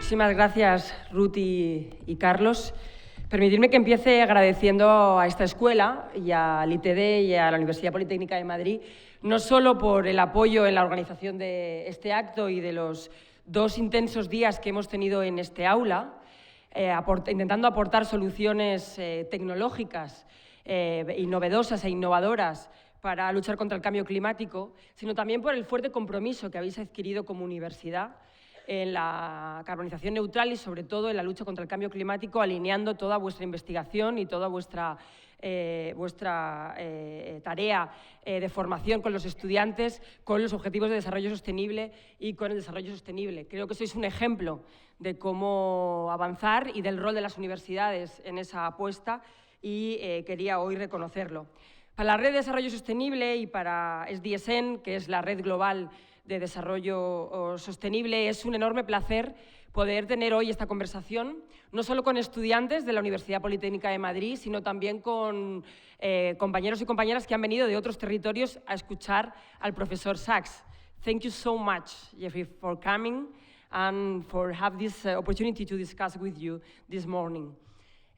Muchísimas gracias, Ruth y Carlos. Permitidme que empiece agradeciendo a esta escuela y al ITD y a la Universidad Politécnica de Madrid, no solo por el apoyo en la organización de este acto y de los 2 intensos días que hemos tenido en este aula, intentando aportar soluciones tecnológicas y novedosas e innovadoras para luchar contra el cambio climático, sino también por el fuerte compromiso que habéis adquirido como universidad en la carbonización neutral y, sobre todo, en la lucha contra el cambio climático, alineando toda vuestra investigación y toda vuestra tarea de formación con los estudiantes, con los Objetivos de Desarrollo Sostenible y con el desarrollo sostenible. Creo que sois un ejemplo de cómo avanzar y del rol de las universidades en esa apuesta y quería hoy reconocerlo. Para la Red de Desarrollo Sostenible y para SDSN, que es la red global de desarrollo sostenible, es un enorme placer poder tener hoy esta conversación, no solo con estudiantes de la Universidad Politécnica de Madrid, sino también con compañeros y compañeras que han venido de otros territorios a escuchar al profesor Sachs. Thank you so much, Jeffrey, for coming and for having this opportunity to discuss with you this morning.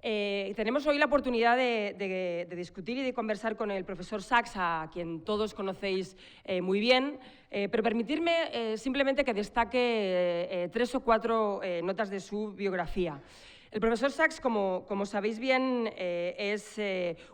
Tenemos hoy la oportunidad de discutir y de conversar con el profesor Sachs, a quien todos conocéis muy bien, pero permitirme simplemente que destaque 3 o 4 notas de su biografía. El profesor Sachs, como sabéis bien, es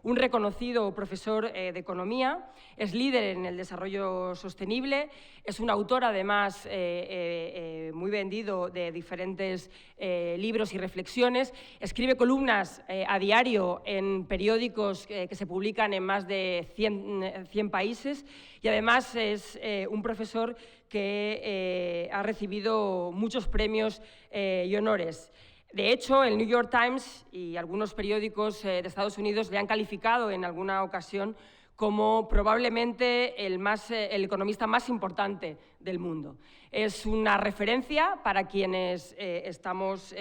un reconocido profesor de economía, es líder en el desarrollo sostenible, es un autor, además, muy vendido de diferentes libros y reflexiones, escribe columnas a diario en periódicos que se publican en más de 100 países y, además, es un profesor que ha recibido muchos premios y honores. De hecho, el New York Times y algunos periódicos de Estados Unidos le han calificado en alguna ocasión como probablemente el economista más importante del mundo. Es una referencia para quienes estamos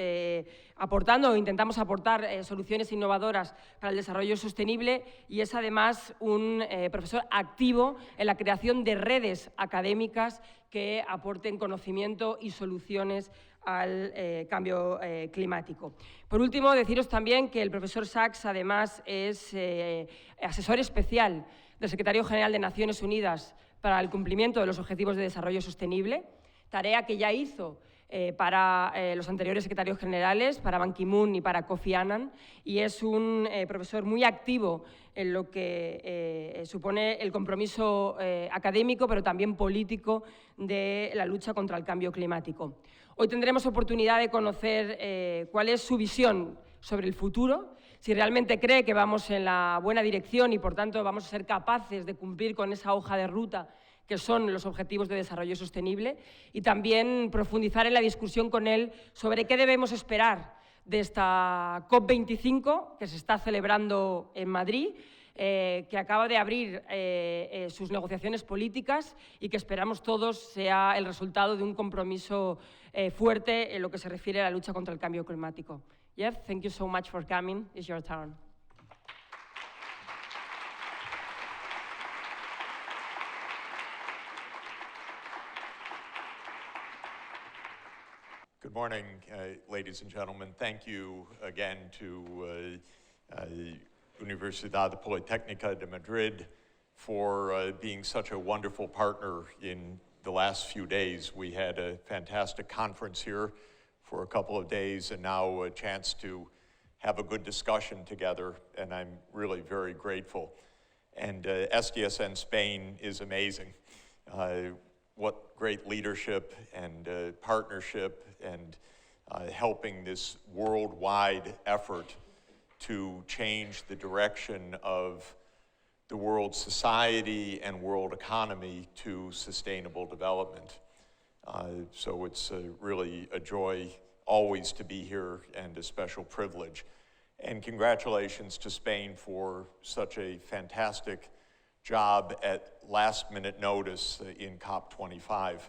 aportando o intentamos aportar soluciones innovadoras para el desarrollo sostenible y es además un profesor activo en la creación de redes académicas que aporten conocimiento y soluciones al cambio climático. Por último, deciros también que el profesor Sachs, además, es asesor especial del Secretario General de Naciones Unidas para el cumplimiento de los Objetivos de Desarrollo Sostenible, tarea que ya hizo para los anteriores secretarios generales, para Ban Ki-moon y para Kofi Annan, y es un profesor muy activo en lo que supone el compromiso académico, pero también político de la lucha contra el cambio climático. Hoy tendremos oportunidad de conocer cuál es su visión sobre el futuro, si realmente cree que vamos en la buena dirección y, por tanto, vamos a ser capaces de cumplir con esa hoja de ruta que son los Objetivos de Desarrollo Sostenible, y también profundizar en la discusión con él sobre qué debemos esperar de esta COP25 que se está celebrando en Madrid, que acaba de abrir sus negociaciones políticas y que esperamos todos sea el resultado de un compromiso fuerte en lo que se refiere a la lucha contra el cambio climático. Jeff, thank you so much for coming. It's your turn. Good morning, ladies and gentlemen. Thank you again to Universidad, Politécnica de Madrid for being such a wonderful partner in the last few days. We had a fantastic conference here for a couple of days and now a chance to have a good discussion together, and I'm really very grateful. And SDSN Spain is amazing. What great leadership and partnership and helping this worldwide effort to change the direction of the world society and world economy to sustainable development. So it's really a joy always to be here and a special privilege. And congratulations to Spain for such a fantastic job at last-minute notice in COP25.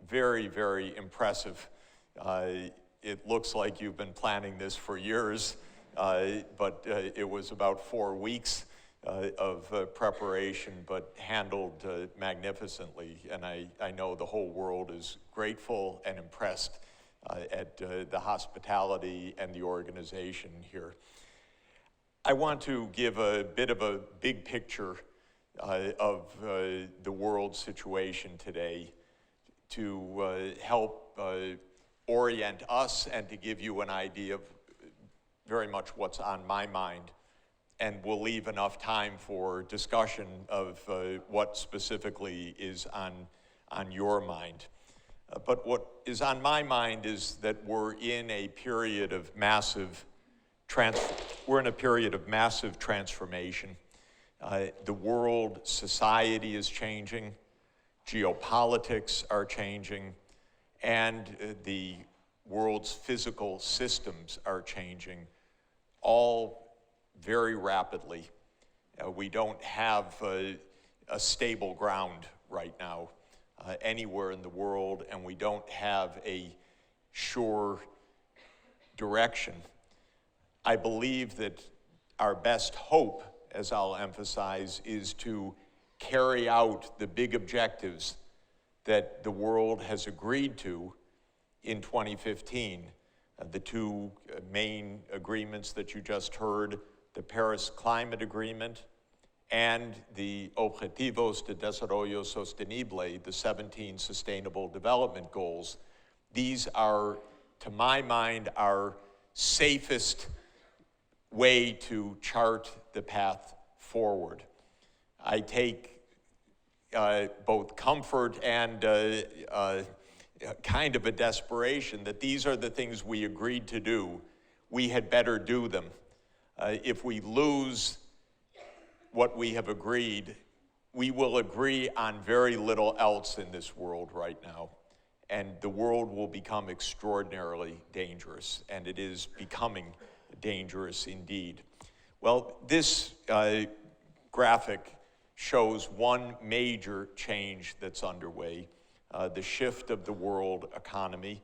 Very, very impressive. It looks like you've been planning this for years, but it was about 4 weeks of preparation, but handled magnificently. And I know the whole world is grateful and impressed at the hospitality and the organization here. I want to give a bit of a big picture of the world situation today to help orient us and to give you an idea of very much what's on my mind. And we'll leave enough time for discussion of what specifically is on your mind. But what is on my mind is that we're in a period of massive transformation. The world society is changing, geopolitics are changing, and the world's physical systems are changing, all very rapidly. We don't have a stable ground right now anywhere in the world, and we don't have a sure direction. I believe that our best hope, as I'll emphasize, is to carry out the big objectives that the world has agreed to in 2015. The two main agreements that you just heard, the Paris Climate Agreement and the Objetivos de Desarrollo Sostenible, the 17 Sustainable Development Goals. These are, to my mind, our safest way to chart the path forward. I take both comfort and kind of a desperation that these are the things we agreed to do. We had better do them. If we lose what we have agreed, we will agree on very little else in this world right now. And the world will become extraordinarily dangerous, and it is becoming dangerous indeed. Well, this graphic shows one major change that's underway, the shift of the world economy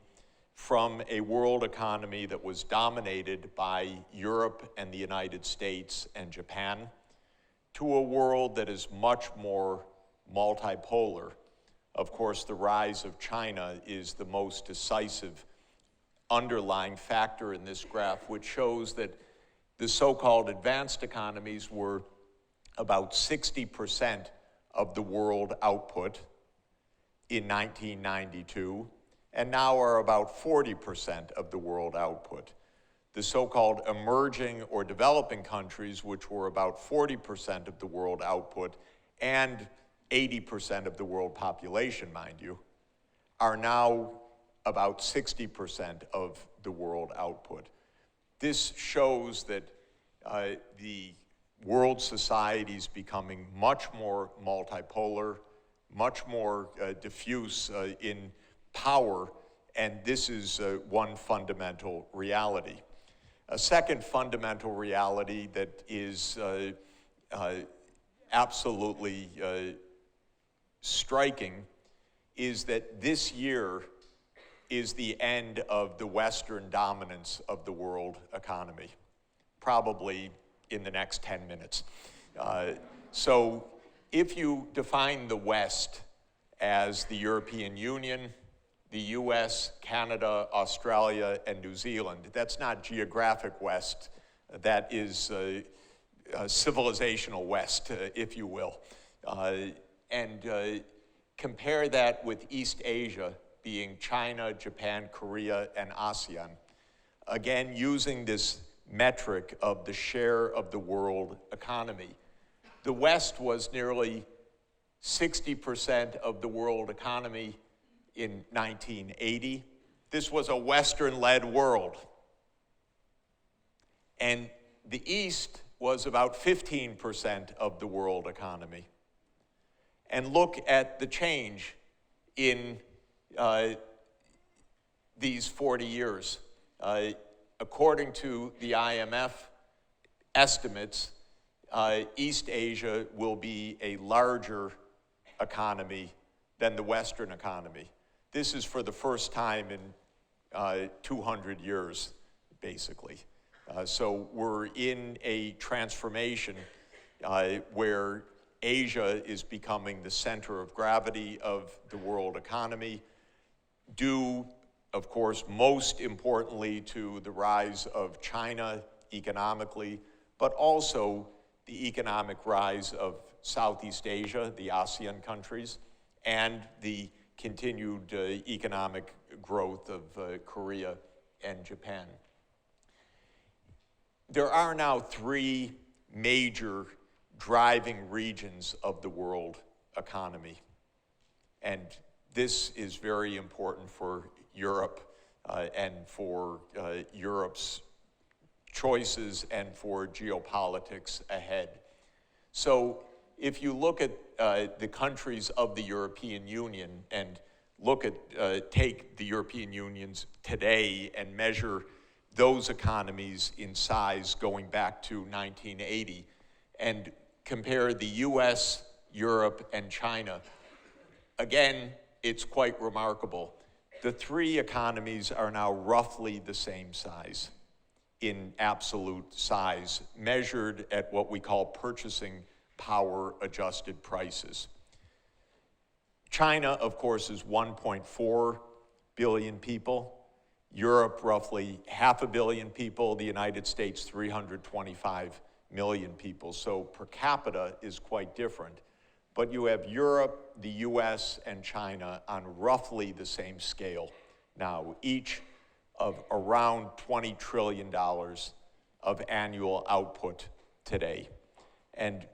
from a world economy that was dominated by Europe and the United States and Japan to a world that is much more multipolar. Of course, the rise of China is the most decisive underlying factor in this graph, which shows that the so-called advanced economies were about 60% of the world output in 1992, and now are about 40% of the world output. The so-called emerging or developing countries, which were about 40% of the world output and 80% of the world population, mind you, are now about 60% of the world output. This shows that the world society is becoming much more multipolar, much more diffuse in power, and this is one fundamental reality. A second fundamental reality that is absolutely striking is that this year is the end of the Western dominance of the world economy, probably in the next 10 minutes. So if you define the West as the European Union, the US, Canada, Australia, and New Zealand, that's not geographic West, that is civilizational West, if you will. And compare that with East Asia, being China, Japan, Korea, and ASEAN. Again, using this metric of the share of the world economy. The West was nearly 60% of the world economy in 1980. This was a Western-led world. And the East was about 15% of the world economy. And look at the change in these 40 years. According to the IMF estimates, East Asia will be a larger economy than the Western economy. This is for the first time in 200 years, basically. So we're in a transformation where Asia is becoming the center of gravity of the world economy, due of course, most importantly to the rise of China economically, but also the economic rise of Southeast Asia, the ASEAN countries, and the continued economic growth of Korea and Japan. There are now three major driving regions of the world economy. And this is very important for Europe and for Europe's choices and for geopolitics ahead. So if you look at the countries of the European Union and look at, take the European Unions today and measure those economies in size going back to 1980 and compare the US, Europe, and China, again, it's quite remarkable. The three economies are now roughly the same size in absolute size, measured at what we call purchasing power adjusted prices. China, of course, is 1.4 billion people. Europe, roughly 500 million people. The United States, 325 million people. So per capita is quite different. But you have Europe, the US, and China on roughly the same scale now, each of around $20 trillion of annual output today. And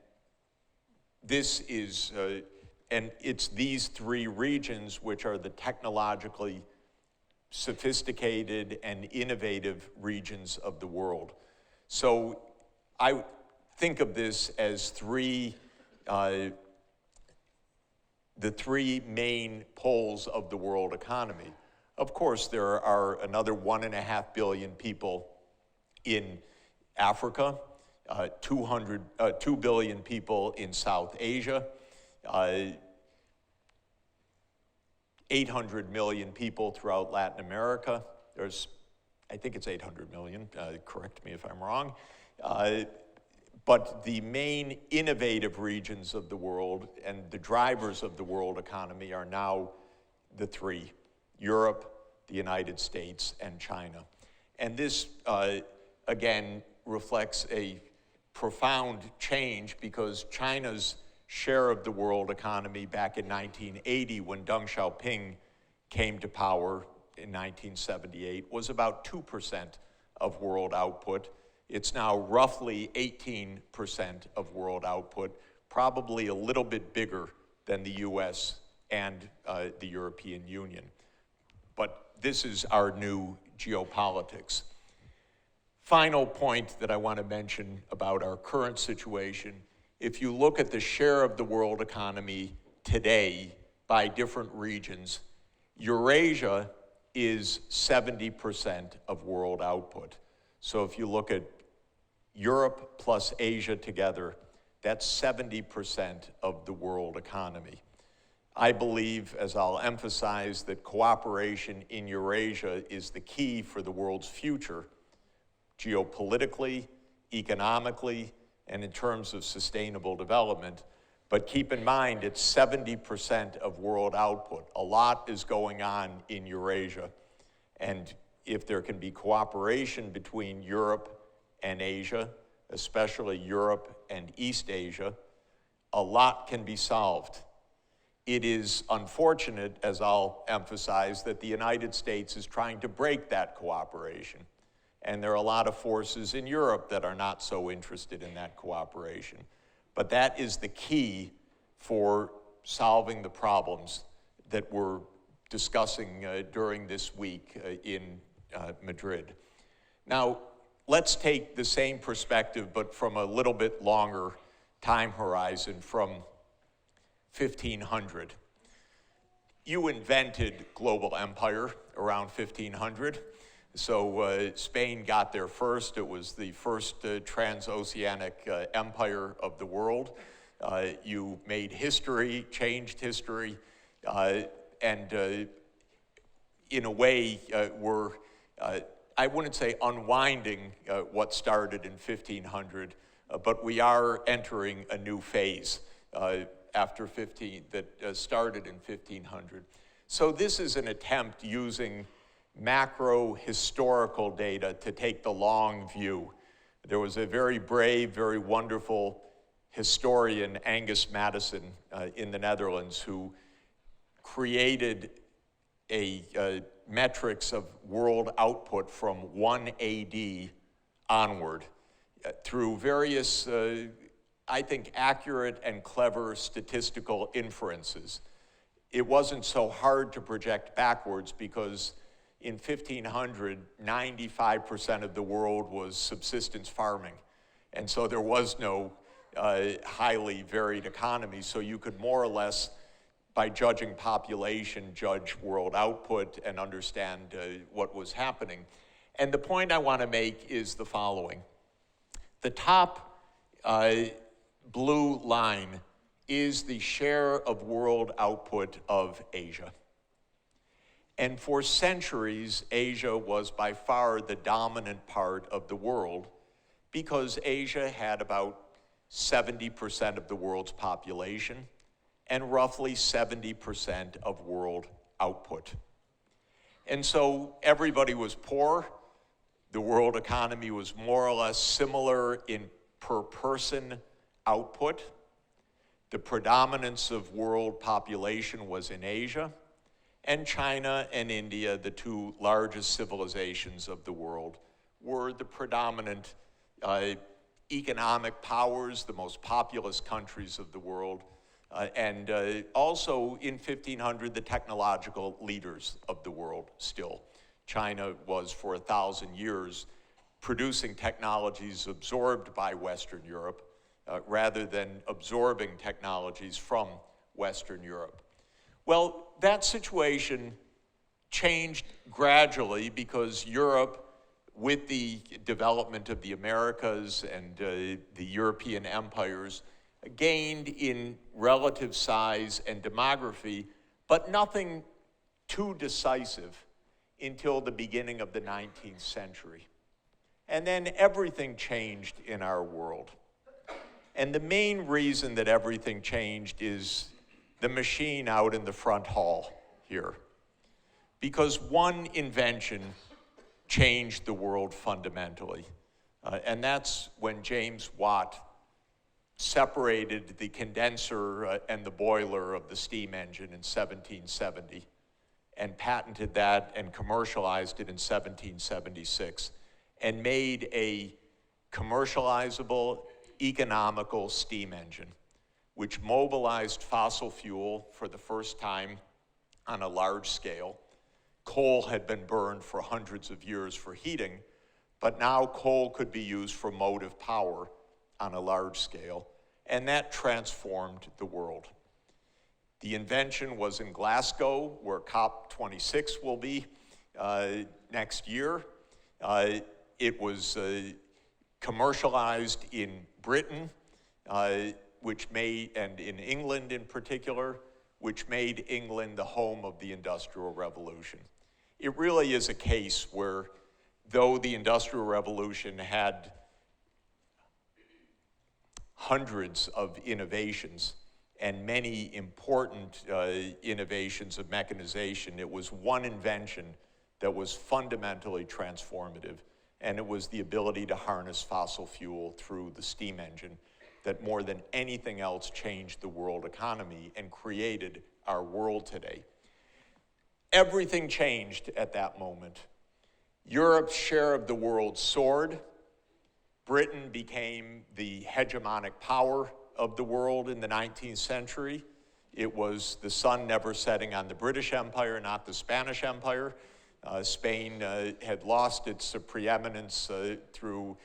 this is, and it's these three regions which are the technologically sophisticated and innovative regions of the world. So I think of this as the three main poles of the world economy. Of course, there are another 1.5 billion people in Africa, 2 billion people in South Asia, 800 million people throughout Latin America. There's, I think it's 800 million, correct me if I'm wrong. But the main innovative regions of the world and the drivers of the world economy are now the three: Europe, the United States, and China. And this, again, reflects a profound change because China's share of the world economy back in 1980, when Deng Xiaoping came to power in 1978, was about 2% of world output. It's now roughly 18% of world output, probably a little bit bigger than the US and the European Union. But this is our new geopolitics. Final point that I want to mention about our current situation: if you look at the share of the world economy today by different regions, Eurasia is 70% of world output. So if you look at Europe plus Asia together, that's 70% of the world economy. I believe, as I'll emphasize, that cooperation in Eurasia is the key for the world's future, geopolitically, economically, and in terms of sustainable development. But keep in mind, it's 70% of world output. A lot is going on in Eurasia. And if there can be cooperation between Europe and Asia, especially Europe and East Asia, a lot can be solved. It is unfortunate, as I'll emphasize, that the United States is trying to break that cooperation. And there are a lot of forces in Europe that are not so interested in that cooperation. But that is the key for solving the problems that we're discussing during this week in Madrid. Now, let's take the same perspective, but from a little bit longer time horizon, from 1500. You invented global empire around 1500. So Spain got there first. It was the first transoceanic empire of the world. You made history, changed history, and in a way were, I wouldn't say unwinding what started in 1500, but we are entering a new phase after that started in 1500. So this is an attempt using macro historical data to take the long view. There was a very brave, very wonderful historian, Angus Madison, in the Netherlands, who created a metrics of world output from 1 AD onward through various, I think, accurate and clever statistical inferences. It wasn't so hard to project backwards because in 1500, 95% of the world was subsistence farming. And so there was no highly varied economy. So you could more or less, by judging population, judge world output and understand what was happening. And the point I want to make is the following. The top blue line is the share of world output of Asia. And for centuries, Asia was by far the dominant part of the world because Asia had about 70% of the world's population and roughly 70% of world output. And so everybody was poor. The world economy was more or less similar in per person output. The predominance of world population was in Asia, and China and India, the two largest civilizations of the world, were the predominant economic powers, the most populous countries of the world, and also in 1500, the technological leaders of the world still. China was for 1,000 years producing technologies absorbed by Western Europe rather than absorbing technologies from Western Europe. Well, that situation changed gradually because Europe, with the development of the Americas and the European empires, gained in relative size and demography, but nothing too decisive until the beginning of the 19th century. And then everything changed in our world. And the main reason that everything changed is the machine out in the front hall here. Because one invention changed the world fundamentally. And that's when James Watt separated the condenser and the boiler of the steam engine in 1770 and patented that and commercialized it in 1776 and made a commercializable, economical steam engine, which mobilized fossil fuel for the first time on a large scale. Coal had been burned for hundreds of years for heating, but now coal could be used for motive power on a large scale, and that transformed the world. The invention was in Glasgow, where COP26 will be next year. It was commercialized in Britain, and in England in particular, which made England the home of the Industrial Revolution. It really is a case where, though the Industrial Revolution had hundreds of innovations and many important innovations of mechanization, it was one invention that was fundamentally transformative, and it was the ability to harness fossil fuel through the steam engine that more than anything else changed the world economy and created our world today. Everything changed at that moment. Europe's share of the world soared. Britain became the hegemonic power of the world in the 19th century. It was the sun never setting on the British Empire, not the Spanish Empire. Spain had lost its preeminence through,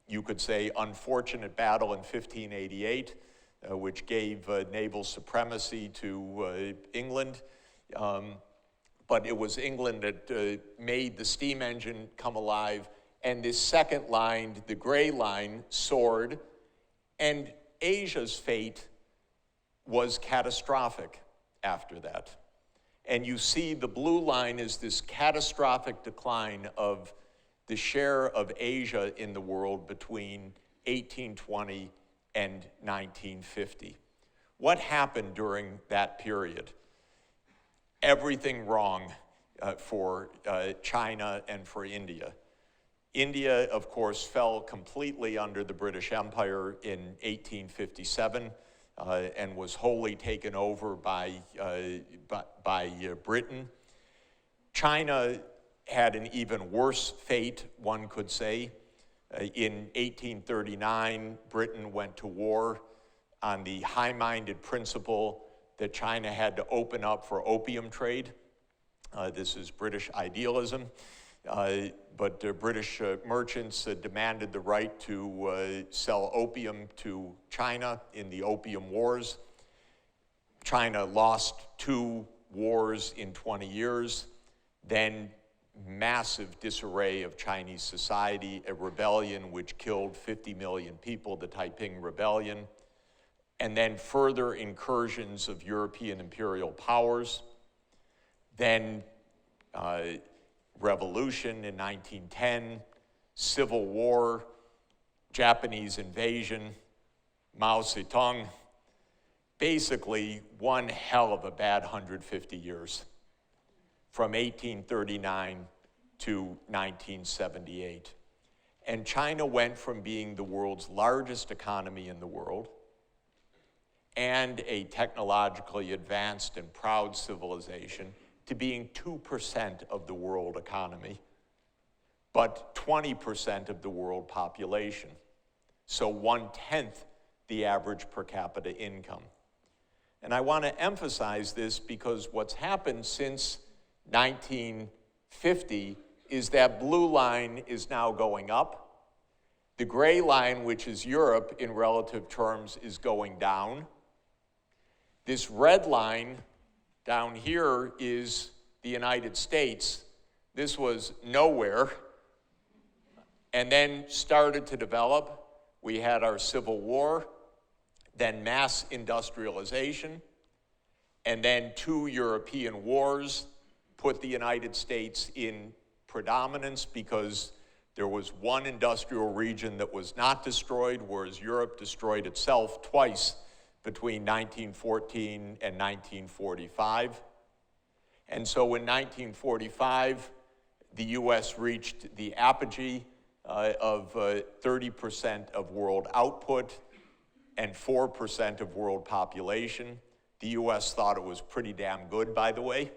you could say, unfortunate battle in 1588, which gave naval supremacy to England. But it was England that made the steam engine come alive, and this second line, the gray line, soared, and Asia's fate was catastrophic after that. And you see the blue line is this catastrophic decline of the share of Asia in the world between 1820 and 1950. What happened during that period? Everything wrong. for China and for India. India, of course, fell completely under the British Empire in 1857 and was wholly taken over by Britain. China had an even worse fate, one could say. In 1839, Britain went to war on the high-minded principle that China had to open up for opium trade. This is British idealism. But British merchants demanded the right to sell opium to China in the Opium Wars. China lost 2 wars in 20 years, then massive disarray of Chinese society, a rebellion which killed 50 million people, the Taiping Rebellion, and then further incursions of European imperial powers, then revolution in 1910, civil war, Japanese invasion, Mao Zedong, basically one hell of a bad 150 years, from 1839 to 1978. And China went from being the world's largest economy in the world and a technologically advanced and proud civilization to being 2% of the world economy, but 20% of the world population. So 1/10 the average per capita income. And I want to emphasize this because what's happened since 1950 is that blue line is now going up. The gray line, which is Europe in relative terms, is going down. This red line down here is the United States. This was nowhere and then started to develop. We had our Civil War, then mass industrialization, and then 2 European wars put the United States in predominance because there was one industrial region that was not destroyed, whereas Europe destroyed itself twice between 1914 and 1945. And so in 1945, the US reached the apogee of 30% of world output and 4% of world population. The US thought it was pretty damn good, by the way.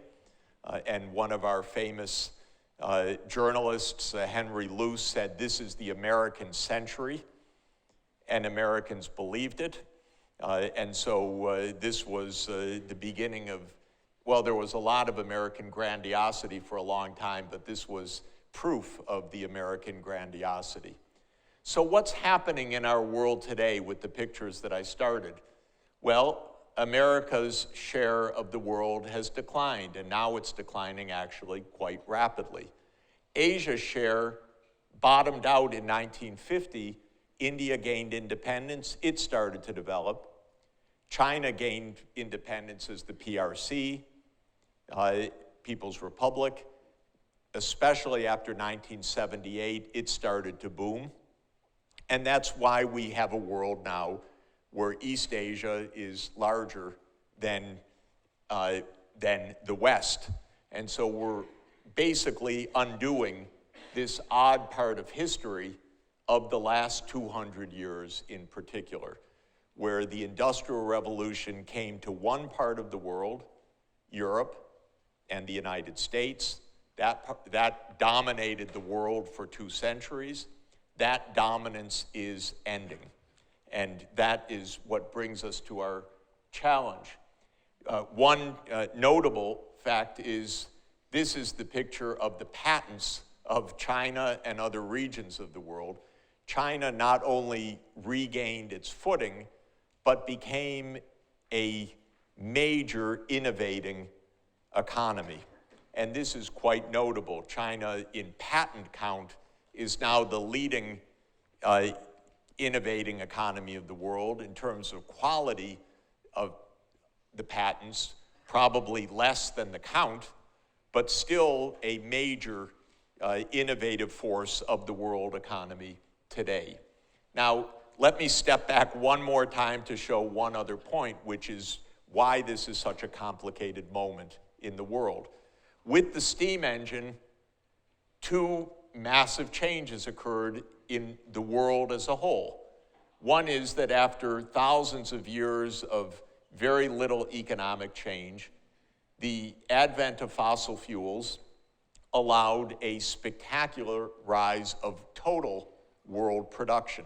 And one of our famous journalists, Henry Luce, said, "This is the American century," and Americans believed it. And so this was the beginning of, well, there was a lot of American grandiosity for a long time, but this was proof of the American grandiosity. So what's happening in our world today with the pictures that I started? Well, America's share of the world has declined, and now it's declining actually quite rapidly. Asia's share bottomed out in 1950. India gained independence. It started to develop. China gained independence as the PRC, People's Republic. Especially after 1978, it started to boom. And that's why we have a world now where East Asia is larger than the West. And so we're basically undoing this odd part of history of the last 200 years in particular, where the Industrial Revolution came to one part of the world, Europe and the United States. That dominated the world for 2 centuries. That dominance is ending. And that is what brings us to our challenge. One notable fact is this is the picture of the patents of China and other regions of the world. China not only regained its footing, but became a major innovating economy. And this is quite notable. China, in patent count, is now the leading innovating economy of the world. In terms of quality of the patents, probably less than the count, but still a major innovative force of the world economy today. Now, let me step back one more time to show one other point, which is why this is such a complicated moment in the world. With the steam engine, two massive changes occurred in the world as a whole. One is that after thousands of years of very little economic change, the advent of fossil fuels allowed a spectacular rise of total world production.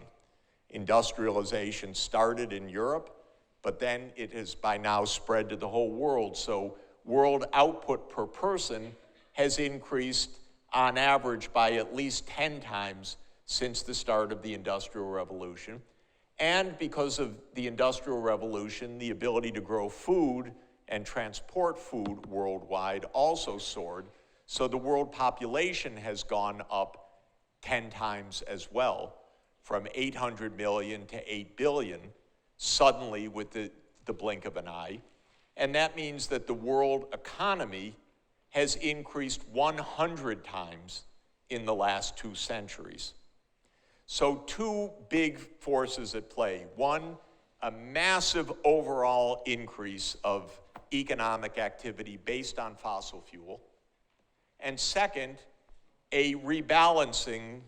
Industrialization started in Europe, but then it has by now spread to the whole world. So world output per person has increased on average by at least 10 times since the start of the Industrial Revolution. And because of the Industrial Revolution, the ability to grow food and transport food worldwide also soared. So the world population has gone up 10 times as well, from 800 million to 8 billion, suddenly with the blink of an eye. And that means that the world economy has increased 100 times in the last 2 centuries. So two big forces at play. One, a massive overall increase of economic activity based on fossil fuel. And second, a rebalancing,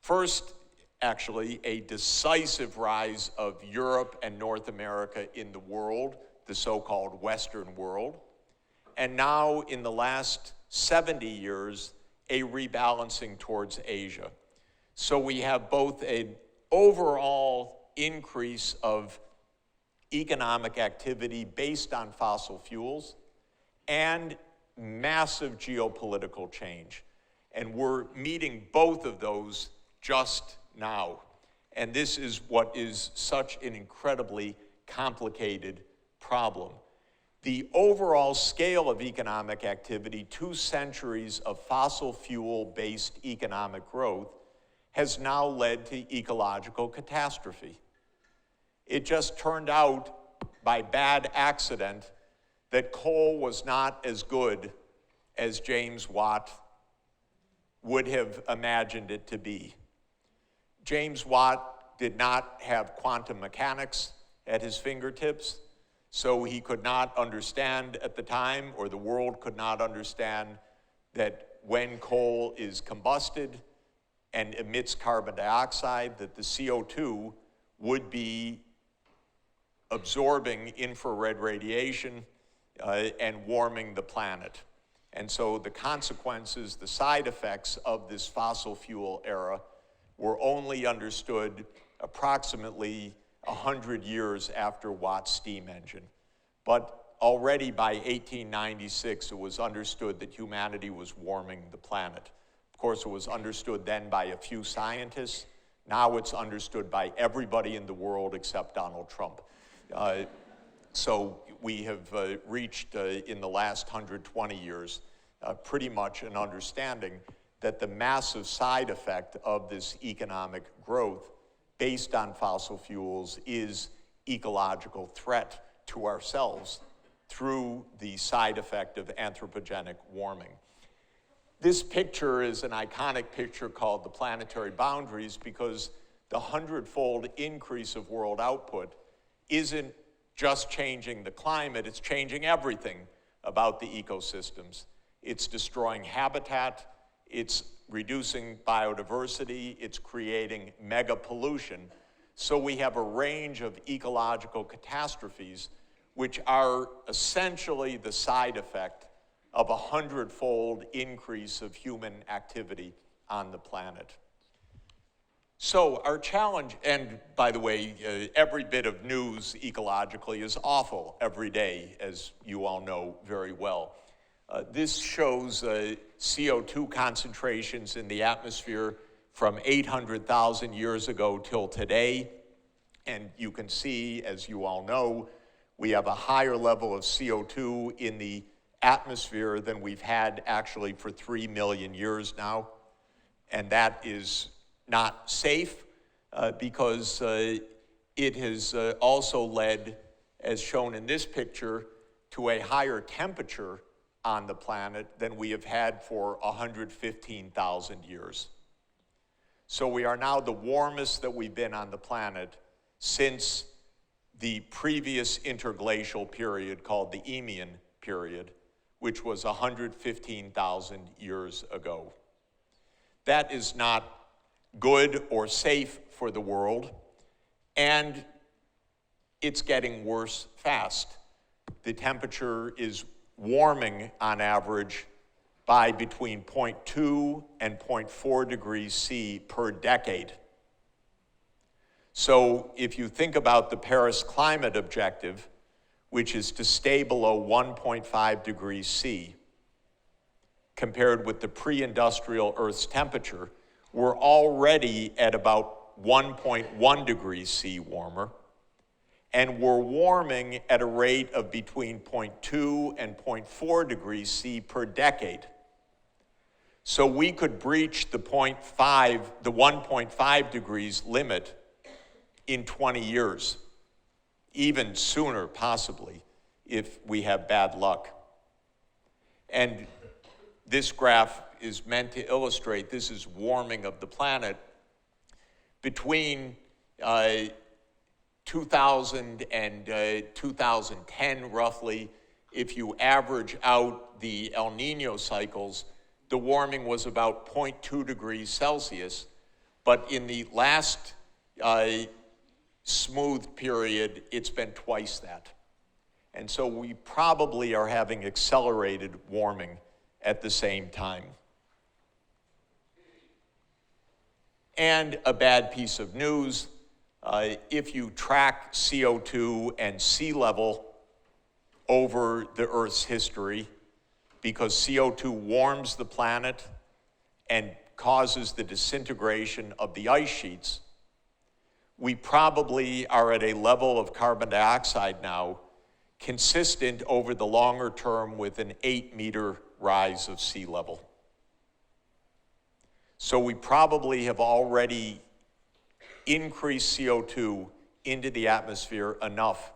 first, actually, a decisive rise of Europe and North America in the world, the so-called Western world. And now, in the last 70 years, a rebalancing towards Asia. So we have both an overall increase of economic activity based on fossil fuels and massive geopolitical change. And we're meeting both of those just now. And this is what is such an incredibly complicated problem. The overall scale of economic activity, 2 centuries of fossil fuel-based economic growth, has now led to ecological catastrophe. It just turned out by bad accident that coal was not as good as James Watt would have imagined it to be. James Watt did not have quantum mechanics at his fingertips, so he could not understand at the time, or the world could not understand, that when coal is combusted and emits carbon dioxide, that the CO2 would be absorbing infrared radiation and warming the planet. And so the consequences, the side effects of this fossil fuel era were only understood approximately 100 years after Watt's steam engine. But already by 1896, it was understood that humanity was warming the planet. Of course, it was understood then by a few scientists. Now it's understood by everybody in the world except Donald Trump. So we have reached, in the last 120 years, pretty much an understanding that the massive side effect of this economic growth based on fossil fuels is ecological threat to ourselves through the side effect of anthropogenic warming. This picture is an iconic picture called the planetary boundaries because the 100-fold increase of world output isn't just changing the climate, it's changing everything about the ecosystems. It's destroying habitat, it's reducing biodiversity, it's creating mega pollution. So we have a range of ecological catastrophes which are essentially the side effect of a 100-fold increase of human activity on the planet. So our challenge, and by the way, every bit of news ecologically is awful every day, as you all know very well. This shows CO2 concentrations in the atmosphere from 800,000 years ago till today. And you can see, as you all know, we have a higher level of CO2 in the atmosphere than we've had actually for 3 million years now. And that is not safe because it has also led, as shown in this picture, to a higher temperature on the planet than we have had for 115,000 years. So we are now the warmest that we've been on the planet since the previous interglacial period called the Eemian period, which was 115,000 years ago. That is not good or safe for the world, and it's getting worse fast. The temperature is warming on average by between 0.2 and 0.4 degrees C per decade. So if you think about the Paris climate objective, which is to stay below 1.5 degrees C, compared with the pre-industrial Earth's temperature, we're already at about 1.1 degrees C warmer, and we're warming at a rate of between 0.2 and 0.4 degrees C per decade. So we could breach the 1.5 degrees limit in 20 years, even sooner possibly, if we have bad luck. And this graph is meant to illustrate this is warming of the planet. Between 2000 and 2010, roughly, if you average out the El Nino cycles, the warming was about 0.2 degrees Celsius, but in the last smooth period, it's been twice that. And so we probably are having accelerated warming at the same time. And a bad piece of news, if you track CO2 and sea level over the Earth's history, because CO2 warms the planet and causes the disintegration of the ice sheets, we probably are at a level of carbon dioxide now consistent over the longer term with an 8-meter rise of sea level. So we probably have already increased CO2 into the atmosphere enough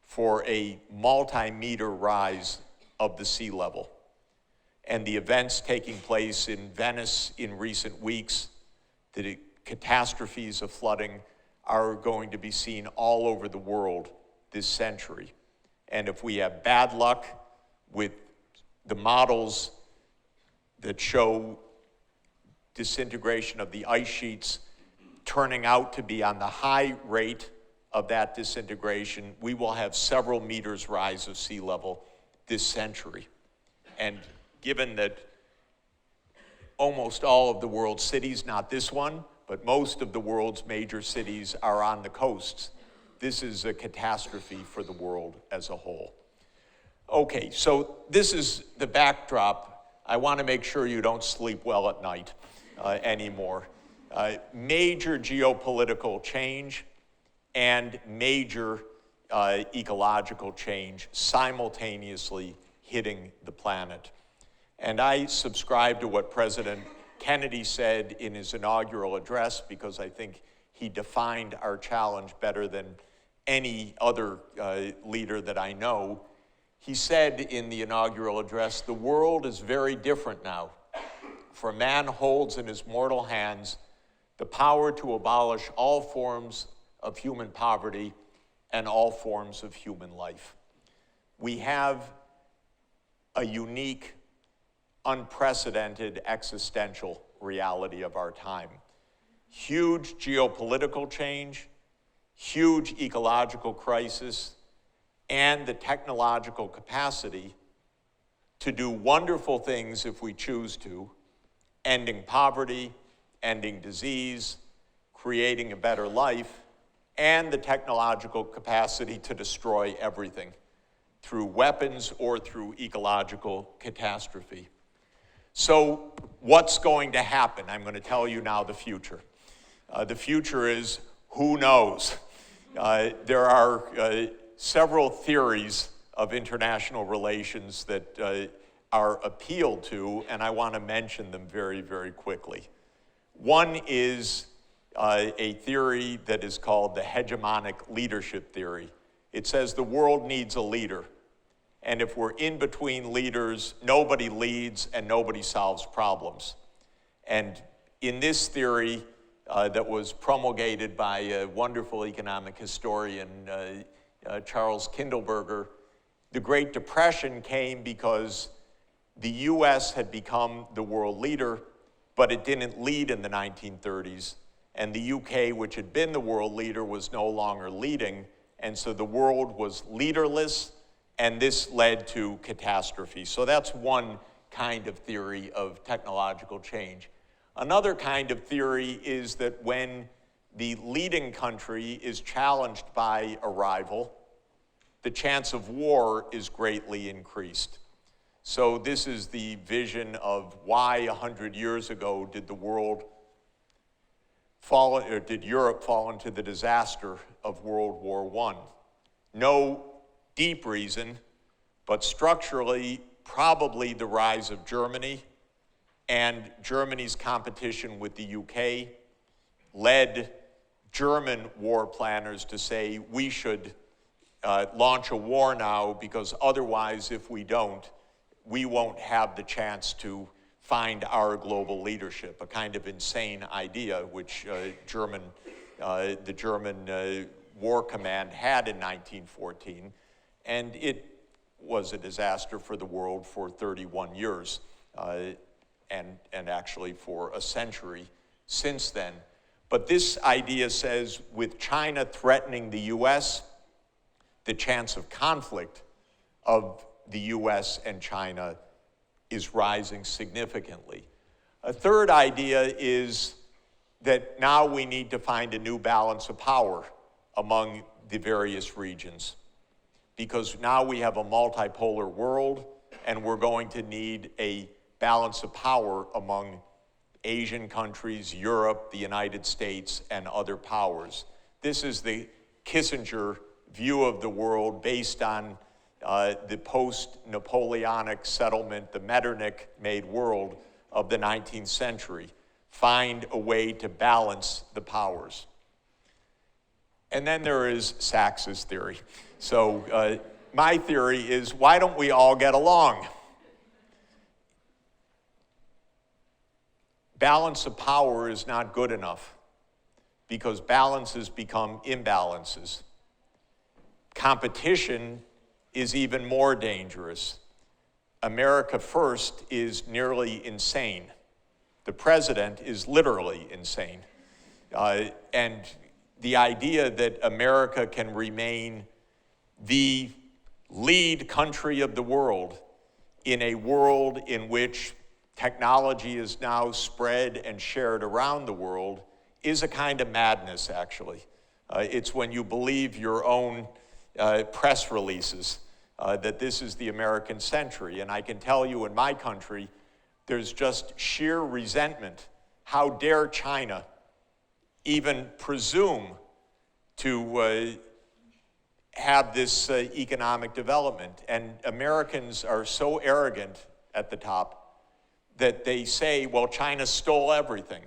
for a multi-meter rise of the sea level. And the events taking place in Venice in recent weeks, the catastrophes of flooding, are going to be seen all over the world this century. And if we have bad luck with the models that show disintegration of the ice sheets turning out to be on the high rate of that disintegration, we will have several meters rise of sea level this century. And given that almost all of the world's cities, not this one, but most of the world's major cities are on the coasts, this is a catastrophe for the world as a whole. Okay, so this is the backdrop. I want to make sure you don't sleep well at night anymore. Major geopolitical change and major ecological change simultaneously hitting the planet. And I subscribe to what President Kennedy said in his inaugural address, because I think he defined our challenge better than any other leader that I know. He said in the inaugural address, "The world is very different now, for man holds in his mortal hands the power to abolish all forms of human poverty and all forms of human life." We have a unique, unprecedented existential reality of our time. Huge geopolitical change, huge ecological crisis, and the technological capacity to do wonderful things if we choose to, ending poverty, ending disease, creating a better life, and the technological capacity to destroy everything through weapons or through ecological catastrophe. So what's going to happen? I'm going to tell you now the future. The future is who knows. There are several theories of international relations that are appealed to, and I want to mention them very, very quickly. One is a theory that is called the hegemonic leadership theory. It says the world needs a leader. And if we're in between leaders, nobody leads and nobody solves problems. And in this theory that was promulgated by a wonderful economic historian, Charles Kindleberger, the Great Depression came because the US had become the world leader, but it didn't lead in the 1930s. And the UK, which had been the world leader, was no longer leading. And so the world was leaderless, and this led to catastrophe. So that's one kind of theory of technological change. Another kind of theory is that when the leading country is challenged by a rival, the chance of war is greatly increased. So this is the vision of why 100 years ago did the world fall, or did Europe fall into the disaster of World War I. No deep reason, but structurally, probably the rise of Germany and Germany's competition with the UK led German war planners to say we should launch a war now, because otherwise, if we don't, we won't have the chance to find our global leadership, a kind of insane idea which the German War Command had in 1914, and it was a disaster for the world for 31 years, and actually for a century since then. But this idea says with China threatening the US, the chance of conflict of the US and China is rising significantly. A third idea is that now we need to find a new balance of power among the various regions, because now we have a multipolar world, and we're going to need a balance of power among Asian countries, Europe, the United States, and other powers. This is the Kissinger view of the world based on the post-Napoleonic settlement, the Metternich-made world of the 19th century. Find a way to balance the powers. And then there is Sachs's theory. So my theory is, why don't we all get along? Balance of power is not good enough, because balances become imbalances. Competition is even more dangerous. America first is nearly insane. The president is literally insane. And the idea that America can remain the lead country of the world in a world in which technology is now spread and shared around the world is a kind of madness, actually. It's when you believe your own press releases that this is the American century. And I can tell you, in my country, there's just sheer resentment. How dare China even presume to have this economic development? And Americans are so arrogant at the top that they say, well, China stole everything.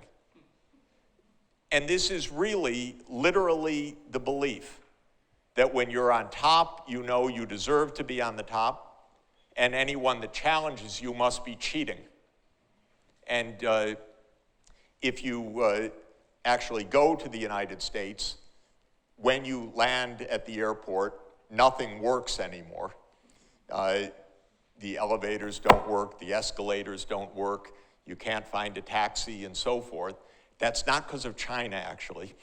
And this is really, literally the belief that when you're on top, you know you deserve to be on the top, and anyone that challenges you must be cheating. And if you actually go to the United States, when you land at the airport, nothing works anymore. The elevators don't work, the escalators don't work, you can't find a taxi, and so forth. That's not because of China, actually.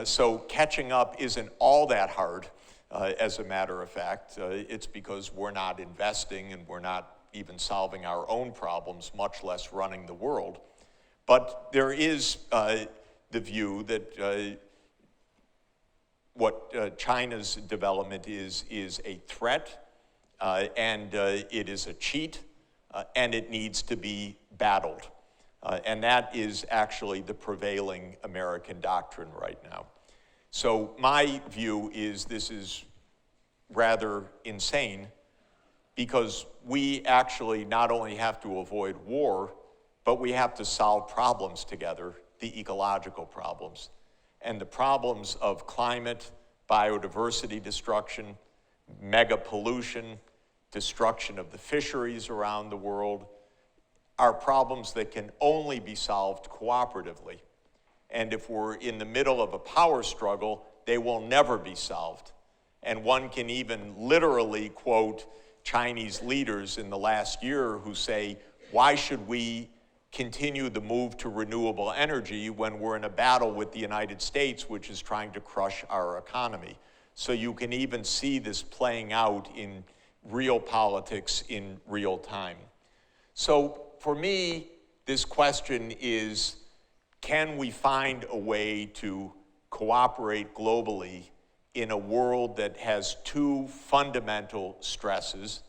So catching up isn't all that hard, as a matter of fact. It's because we're not investing, and we're not even solving our own problems, much less running the world. But there is the view that what China's development is a threat, and it is a cheat, and it needs to be battled. And that is actually the prevailing American doctrine right now. So my view is this is rather insane, because we actually not only have to avoid war, but we have to solve problems together, the ecological problems. And the problems of climate, biodiversity destruction, mega pollution, destruction of the fisheries around the world, are problems that can only be solved cooperatively. And if we're in the middle of a power struggle, they will never be solved. And one can even literally quote Chinese leaders in the last year who say, why should we continue the move to renewable energy when we're in a battle with the United States, which is trying to crush our economy? So you can even see this playing out in real politics in real time. So for me, this question is, can we find a way to cooperate globally in a world that has two fundamental stresses,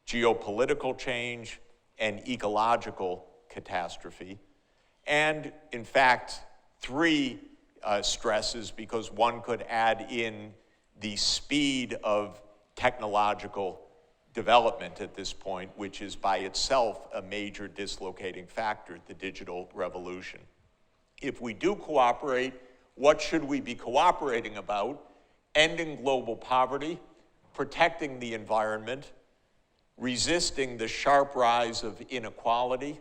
geopolitical change and ecological catastrophe, and in fact, three stresses, because one could add in the speed of technological development at this point, which is by itself a major dislocating factor, the digital revolution. If we do cooperate, what should we be cooperating about? Ending global poverty, protecting the environment, resisting the sharp rise of inequality,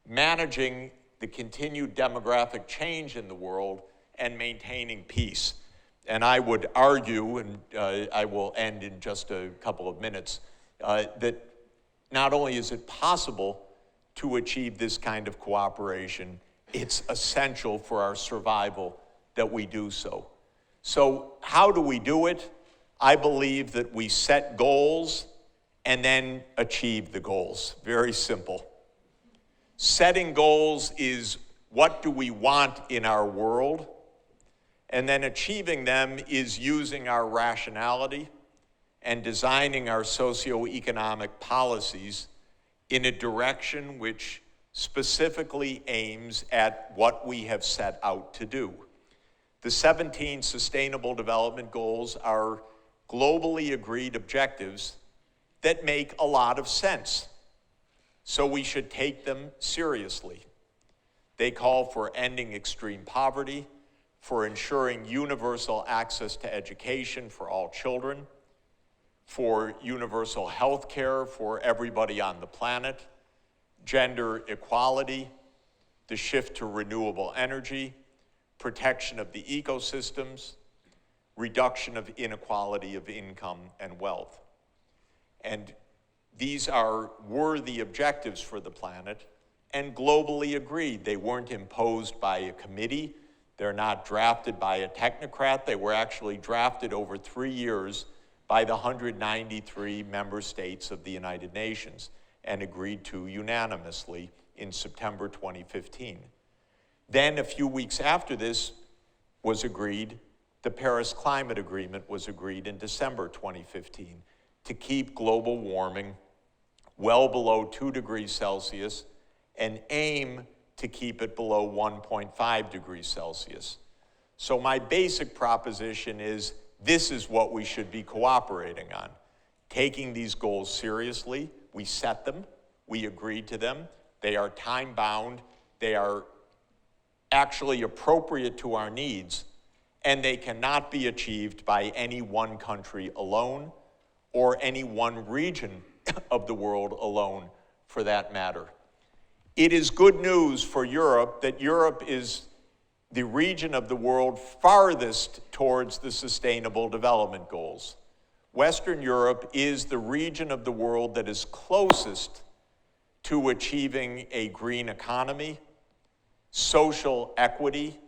managing the continued demographic change in the world, and maintaining peace. And I would argue, and I will end in just a couple of minutes, that not only is it possible to achieve this kind of cooperation, it's essential for our survival that we do so. So how do we do it? I believe that we set goals and then achieve the goals. Very simple. Setting goals is, what do we want in our world? And then achieving them is using our rationality and designing our socioeconomic policies in a direction which specifically aims at what we have set out to do. The 17 Sustainable Development Goals are globally agreed objectives that make a lot of sense. So we should take them seriously. They call for ending extreme poverty, for ensuring universal access to education for all children, for universal health care for everybody on the planet, gender equality, the shift to renewable energy, protection of the ecosystems, reduction of inequality of income and wealth. And these are worthy objectives for the planet and globally agreed. They weren't imposed by a committee. They're not drafted by a technocrat. They were actually drafted over 3 years by the 193 member states of the United Nations and agreed to unanimously in September 2015. Then a few weeks after this was agreed, the Paris Climate Agreement was agreed in December 2015 to keep global warming well below 2 degrees Celsius and aim to keep it below 1.5 degrees Celsius. So my basic proposition is, this is what we should be cooperating on. Taking these goals seriously, we set them, we agreed to them, they are time-bound, they are actually appropriate to our needs, and they cannot be achieved by any one country alone or any one region of the world alone, for that matter. It is good news for Europe that Europe is the region of the world farthest towards the Sustainable Development Goals. Western Europe is the region of the world that is closest to achieving a green economy, social equity,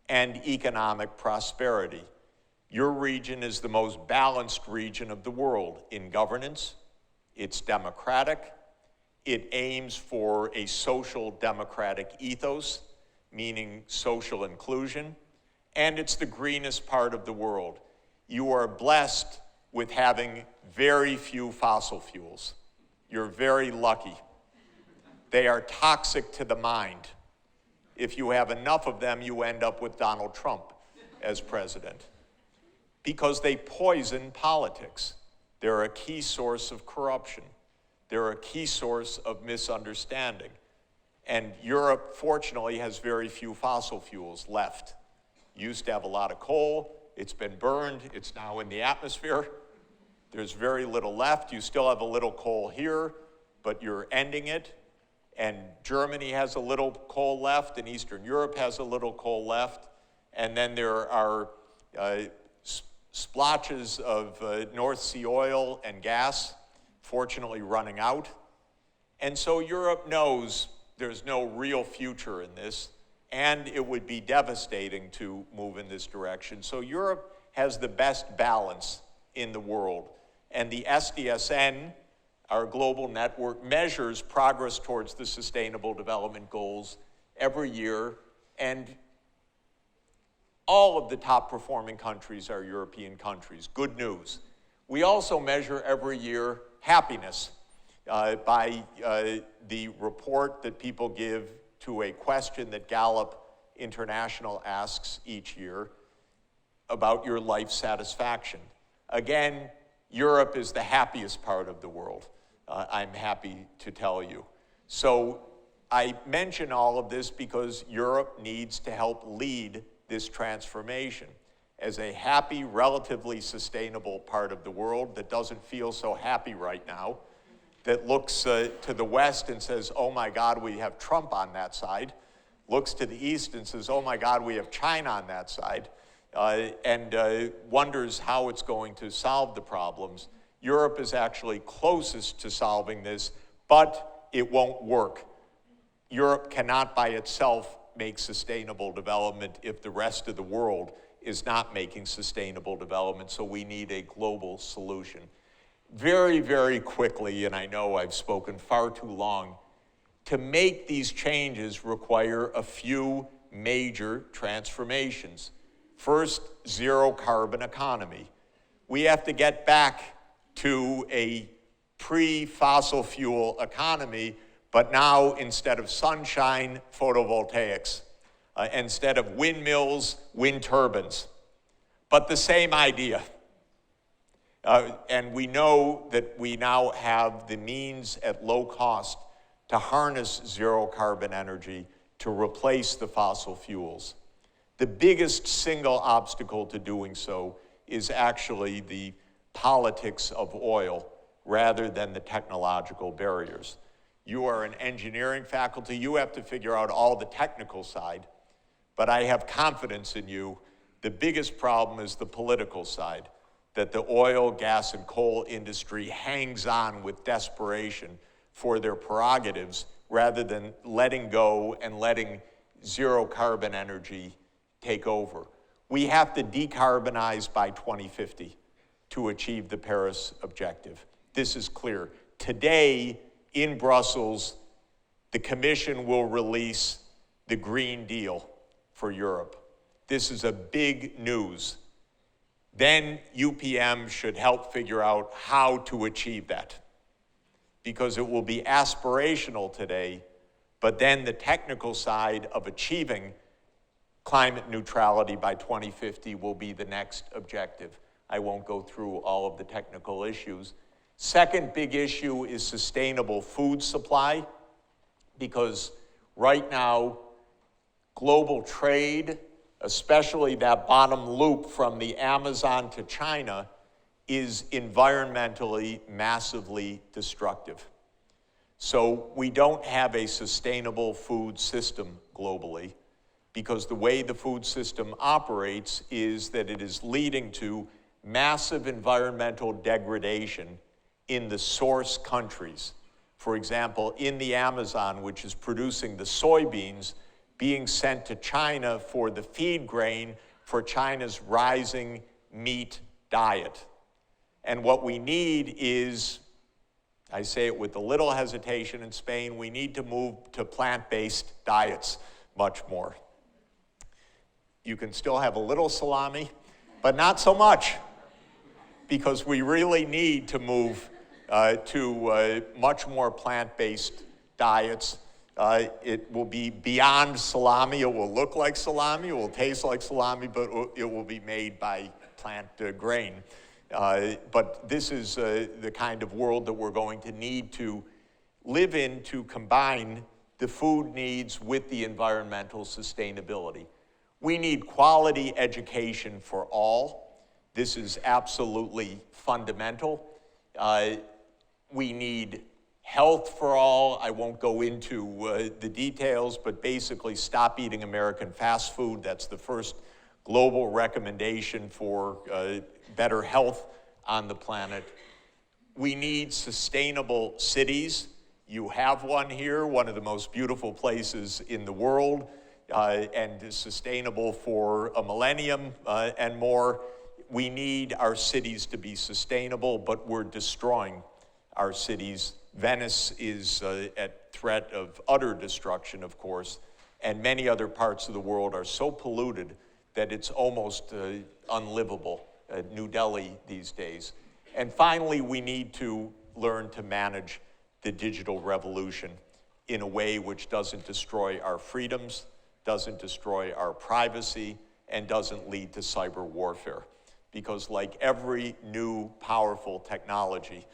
and economic prosperity. Your region is the most balanced region of the world in governance. It's democratic. It aims for a social democratic ethos, meaning social inclusion, and it's the greenest part of the world. You are blessed with having very few fossil fuels. You're very lucky. They are toxic to the mind. If you have enough of them, you end up with Donald Trump as president, because they poison politics. They're a key source of corruption. They're a key source of misunderstanding. And Europe, fortunately, has very few fossil fuels left. Used to have a lot of coal. It's been burned. It's now in the atmosphere. There's very little left. You still have a little coal here, but you're ending it. And Germany has a little coal left, and Eastern Europe has a little coal left. And then there are splotches of North Sea oil and gas fortunately running out. And so Europe knows there's no real future in this, and it would be devastating to move in this direction. So Europe has the best balance in the world. And the SDSN, our global network, measures progress towards the Sustainable Development Goals every year, and all of the top performing countries are European countries. Good news. We also measure every year happiness by the report that people give to a question that Gallup International asks each year about your life satisfaction. Again, Europe is the happiest part of the world, I'm happy to tell you. So I mention all of this because Europe needs to help lead this transformation as a happy, relatively sustainable part of the world that doesn't feel so happy right now, that looks to the West and says, oh my God, we have Trump on that side, looks to the East and says, oh my God, we have China on that side, and wonders how it's going to solve the problems. Europe is actually closest to solving this, but it won't work. Europe cannot by itself make sustainable development if the rest of the world is not making sustainable development, so we need a global solution. Very, very quickly, and I know I've spoken far too long, to make these changes require a few major transformations. First, zero carbon economy. We have to get back to a pre-fossil fuel economy, but now instead of sunshine, photovoltaics. Instead of windmills, wind turbines. But the same idea. And we know that we now have the means at low cost to harness zero carbon energy to replace the fossil fuels. The biggest single obstacle to doing so is actually the politics of oil rather than the technological barriers. You are an engineering faculty, you have to figure out all the technical side, but I have confidence in you. The biggest problem is the political side, that the oil, gas, and coal industry hangs on with desperation for their prerogatives rather than letting go and letting zero carbon energy take over. We have to decarbonize by 2050 to achieve the Paris objective. This is clear. Today, in Brussels, the Commission will release the Green Deal for Europe. This is a big news. Then UPM should help figure out how to achieve that, because it will be aspirational today, but then the technical side of achieving climate neutrality by 2050 will be the next objective. I won't go through all of the technical issues. Second big issue is sustainable food supply, because right now, global trade, especially that bottom loop from the Amazon to China, is environmentally massively destructive. So we don't have a sustainable food system globally, because the way the food system operates is that it is leading to massive environmental degradation in the source countries. For example, in the Amazon, which is producing the soybeans being sent to China for the feed grain for China's rising meat diet. And what we need is, I say it with a little hesitation in Spain, we need to move to plant-based diets much more. You can still have a little salami, but not so much, because we really need to move to much more plant-based diets. It will be beyond salami. It will look like salami. It will taste like salami, but it will be made by plant grain. But this is the kind of world that we're going to need to live in to combine the food needs with the environmental sustainability. We need quality education for all. This is absolutely fundamental. We need health for all. I won't go into the details, but basically stop eating American fast food. That's the first global recommendation for better health on the planet. We need sustainable cities. You have one here, one of the most beautiful places in the world, and is sustainable for a millennium and more. We need our cities to be sustainable, but we're destroying our cities. Venice is at threat of utter destruction, of course, and many other parts of the world are so polluted that it's almost unlivable. New Delhi these days. And finally, we need to learn to manage the digital revolution in a way which doesn't destroy our freedoms, doesn't destroy our privacy, and doesn't lead to cyber warfare. Because like every new powerful technology,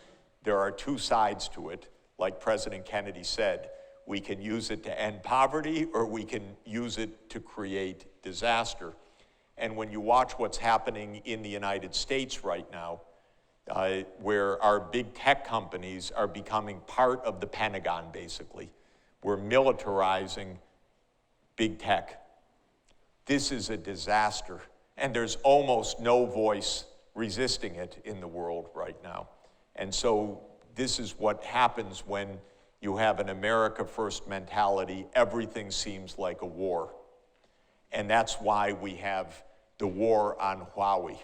there are two sides to it. Like President Kennedy said, we can use it to end poverty or we can use it to create disaster. And when you watch what's happening in the United States right now, where our big tech companies are becoming part of the Pentagon, basically. We're militarizing big tech. This is a disaster, and there's almost no voice resisting it in the world right now. And so this is what happens when you have an America First mentality. Everything seems like a war. And that's why we have the war on Huawei,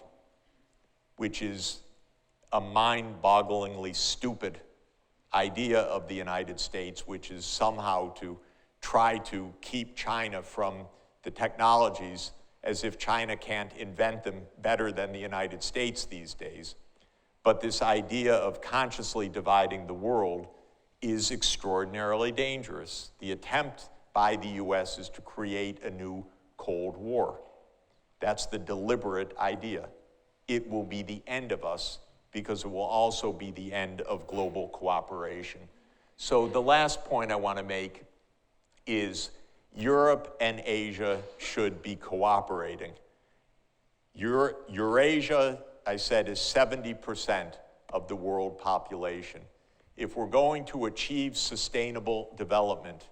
which is a mind-bogglingly stupid idea of the United States, which is somehow to try to keep China from the technologies as if China can't invent them better than the United States these days. But this idea of consciously dividing the world is extraordinarily dangerous. The attempt by the US is to create a new Cold War. That's the deliberate idea. It will be the end of us because it will also be the end of global cooperation. So the last point I want to make is Europe and Asia should be cooperating. Eurasia, I said, is 70% of the world population. If we're going to achieve sustainable development,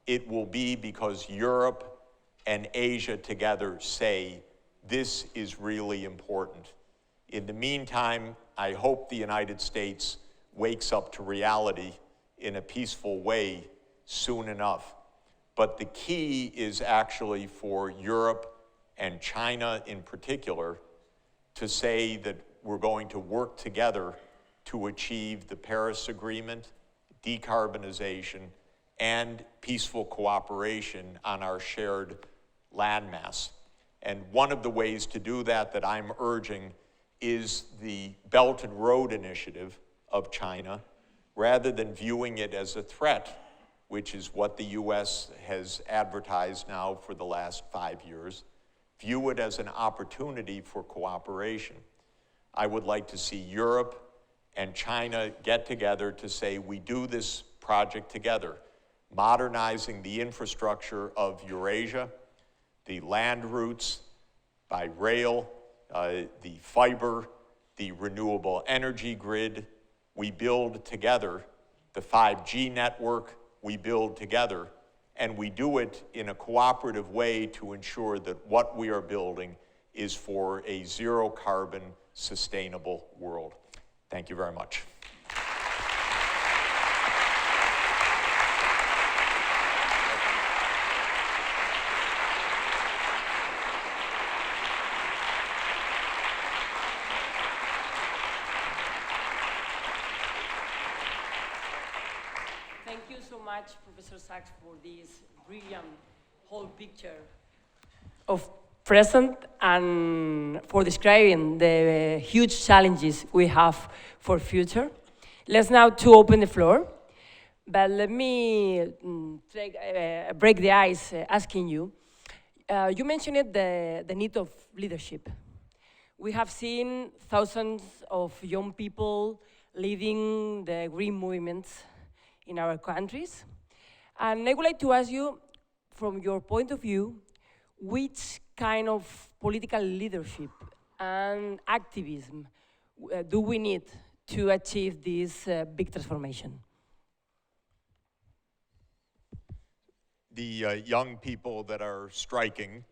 it will be because Europe and Asia together say, this is really important. In the meantime, I hope the United States wakes up to reality in a peaceful way soon enough. But the key is actually for Europe and China in particular to say that we're going to work together to achieve the Paris Agreement, decarbonization, and peaceful cooperation on our shared landmass. And one of the ways to do that I'm urging is the Belt and Road Initiative of China, rather than viewing it as a threat, which is what the US has advertised now for the last 5 years, view it as an opportunity for cooperation. I would like to see Europe and China get together to say we do this project together, modernizing the infrastructure of Eurasia, the land routes by rail, the fiber, the renewable energy grid. We build together the 5G network, we build together, and we do it in a cooperative way to ensure that what we are building is for a zero carbon, sustainable world. Thank you very much. Thank you so much, Professor Sachs, for this brilliant whole picture of present and for describing the huge challenges we have for future. Let's now to open the floor, but let me break the ice asking you. You mentioned the need of leadership. We have seen thousands of young people leading the green movements in our countries. And I would like to ask you, from your point of view, which kind of political leadership and activism do we need to achieve this big transformation? The young people that are striking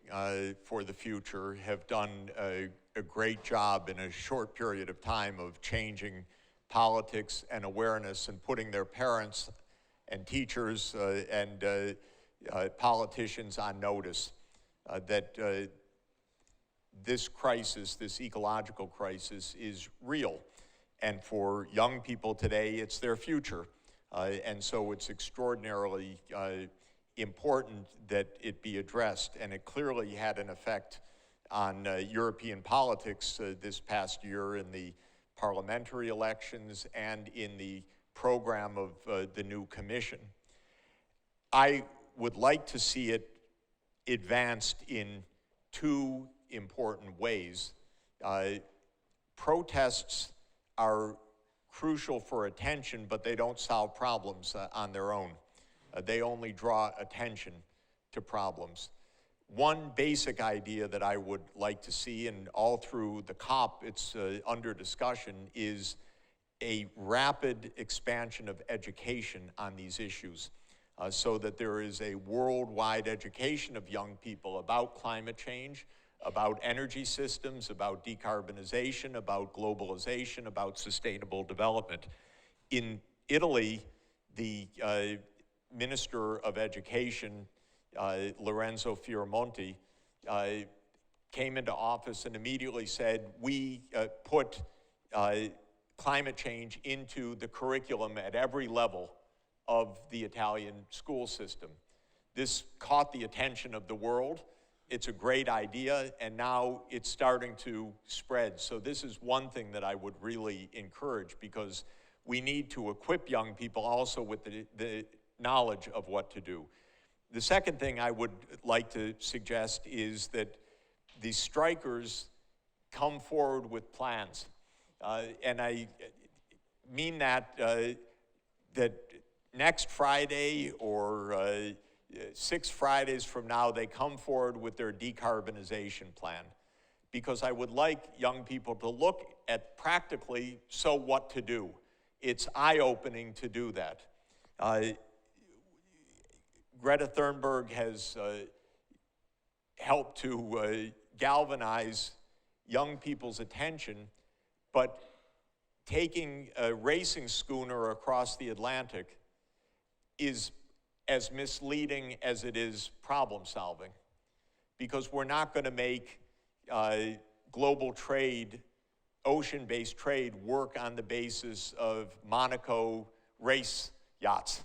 for the future have done a great job in a short period of time of changing politics and awareness and putting their parents and teachers and politicians on notice that this crisis, this ecological crisis, is real. And for young people today, it's their future. And so it's extraordinarily important that it be addressed. And it clearly had an effect on European politics this past year in the parliamentary elections and in the program of the new commission. I would like to see it advanced in two important ways. Protests are crucial for attention, but they don't solve problems on their own. They only draw attention to problems. One basic idea that I would like to see, and all through the COP it's under discussion, is a rapid expansion of education on these issues so that there is a worldwide education of young people about climate change, about energy systems, about decarbonization, about globalization, about sustainable development. In Italy, the Minister of Education, Lorenzo Fioramonti, came into office and immediately said, we put climate change into the curriculum at every level of the Italian school system. This caught the attention of the world. It's a great idea, and now it's starting to spread. So this is one thing that I would really encourage, because we need to equip young people also with the knowledge of what to do. The second thing I would like to suggest is that the strikers come forward with plans. And I mean that next Friday or 6 Fridays from now, they come forward with their decarbonization plan. Because I would like young people to look at practically, so what to do. It's eye-opening to do that. Greta Thunberg has helped to galvanize young people's attention, but taking a racing schooner across the Atlantic is as misleading as it is problem solving, because we're not going to make global trade, ocean-based trade, work on the basis of Monaco race yachts.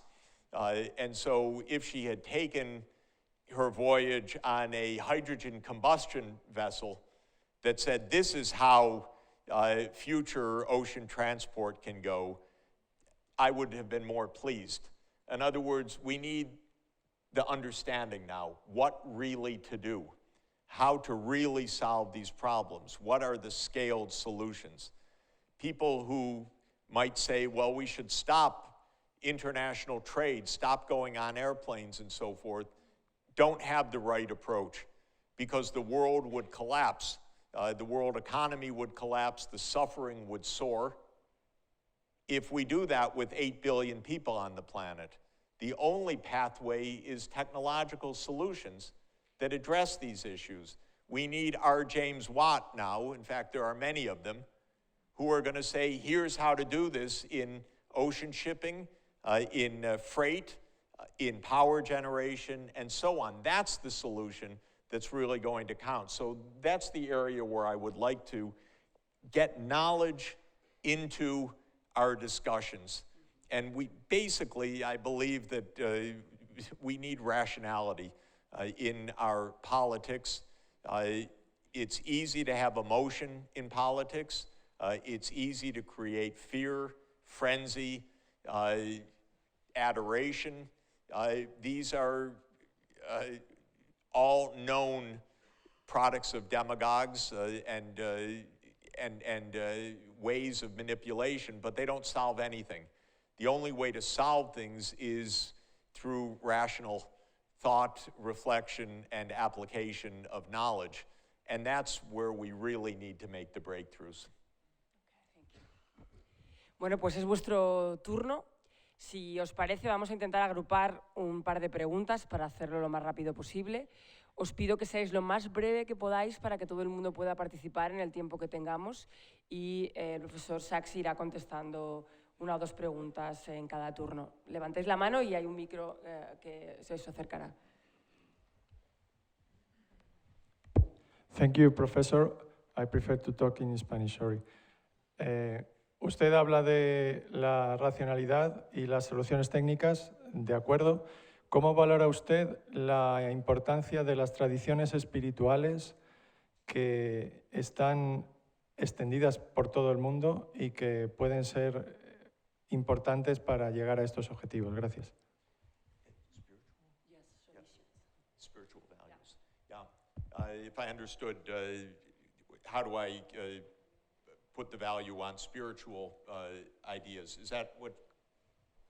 And so if she had taken her voyage on a hydrogen combustion vessel that said, this is how future ocean transport can go, I would have been more pleased. In other words, we need the understanding now, what really to do, how to really solve these problems, what are the scaled solutions. People who might say, well, we should stop international trade, stop going on airplanes and so forth, don't have the right approach, because the world would collapse. The world economy would collapse, the suffering would soar. If we do that with 8 billion people on the planet, the only pathway is technological solutions that address these issues. We need our James Watt now, in fact, there are many of them, who are going to say, here's how to do this in ocean shipping, in freight, in power generation, and so on. That's the solution that's really going to count. So that's the area where I would like to get knowledge into our discussions. And we basically, I believe that we need rationality in our politics. It's easy to have emotion in politics. It's easy to create fear, frenzy, adoration. These are all known products of demagogues and ways of manipulation, but they don't solve anything. The only way to solve things is through rational thought, reflection, and application of knowledge. And that's where we really need to make the breakthroughs. Bueno, pues es vuestro turno. Si os parece, vamos a intentar agrupar un par de preguntas para hacerlo lo más rápido posible. Os pido que seáis lo más breve que podáis para que todo el mundo pueda participar en el tiempo que tengamos y el profesor Sachs irá contestando una o dos preguntas en cada turno. Levantéis la mano y hay un micro que se os acercará. Thank you, Professor. I prefer to talk in Spanish, sorry. Usted habla de la racionalidad y las soluciones técnicas, de acuerdo. ¿Cómo valora usted la importancia de las tradiciones espirituales que están extendidas por todo el mundo y que pueden ser importantes para llegar a estos objetivos? Gracias. Spiritual values. Yeah. If I understood, how do I put the value on spiritual ideas? Is that what?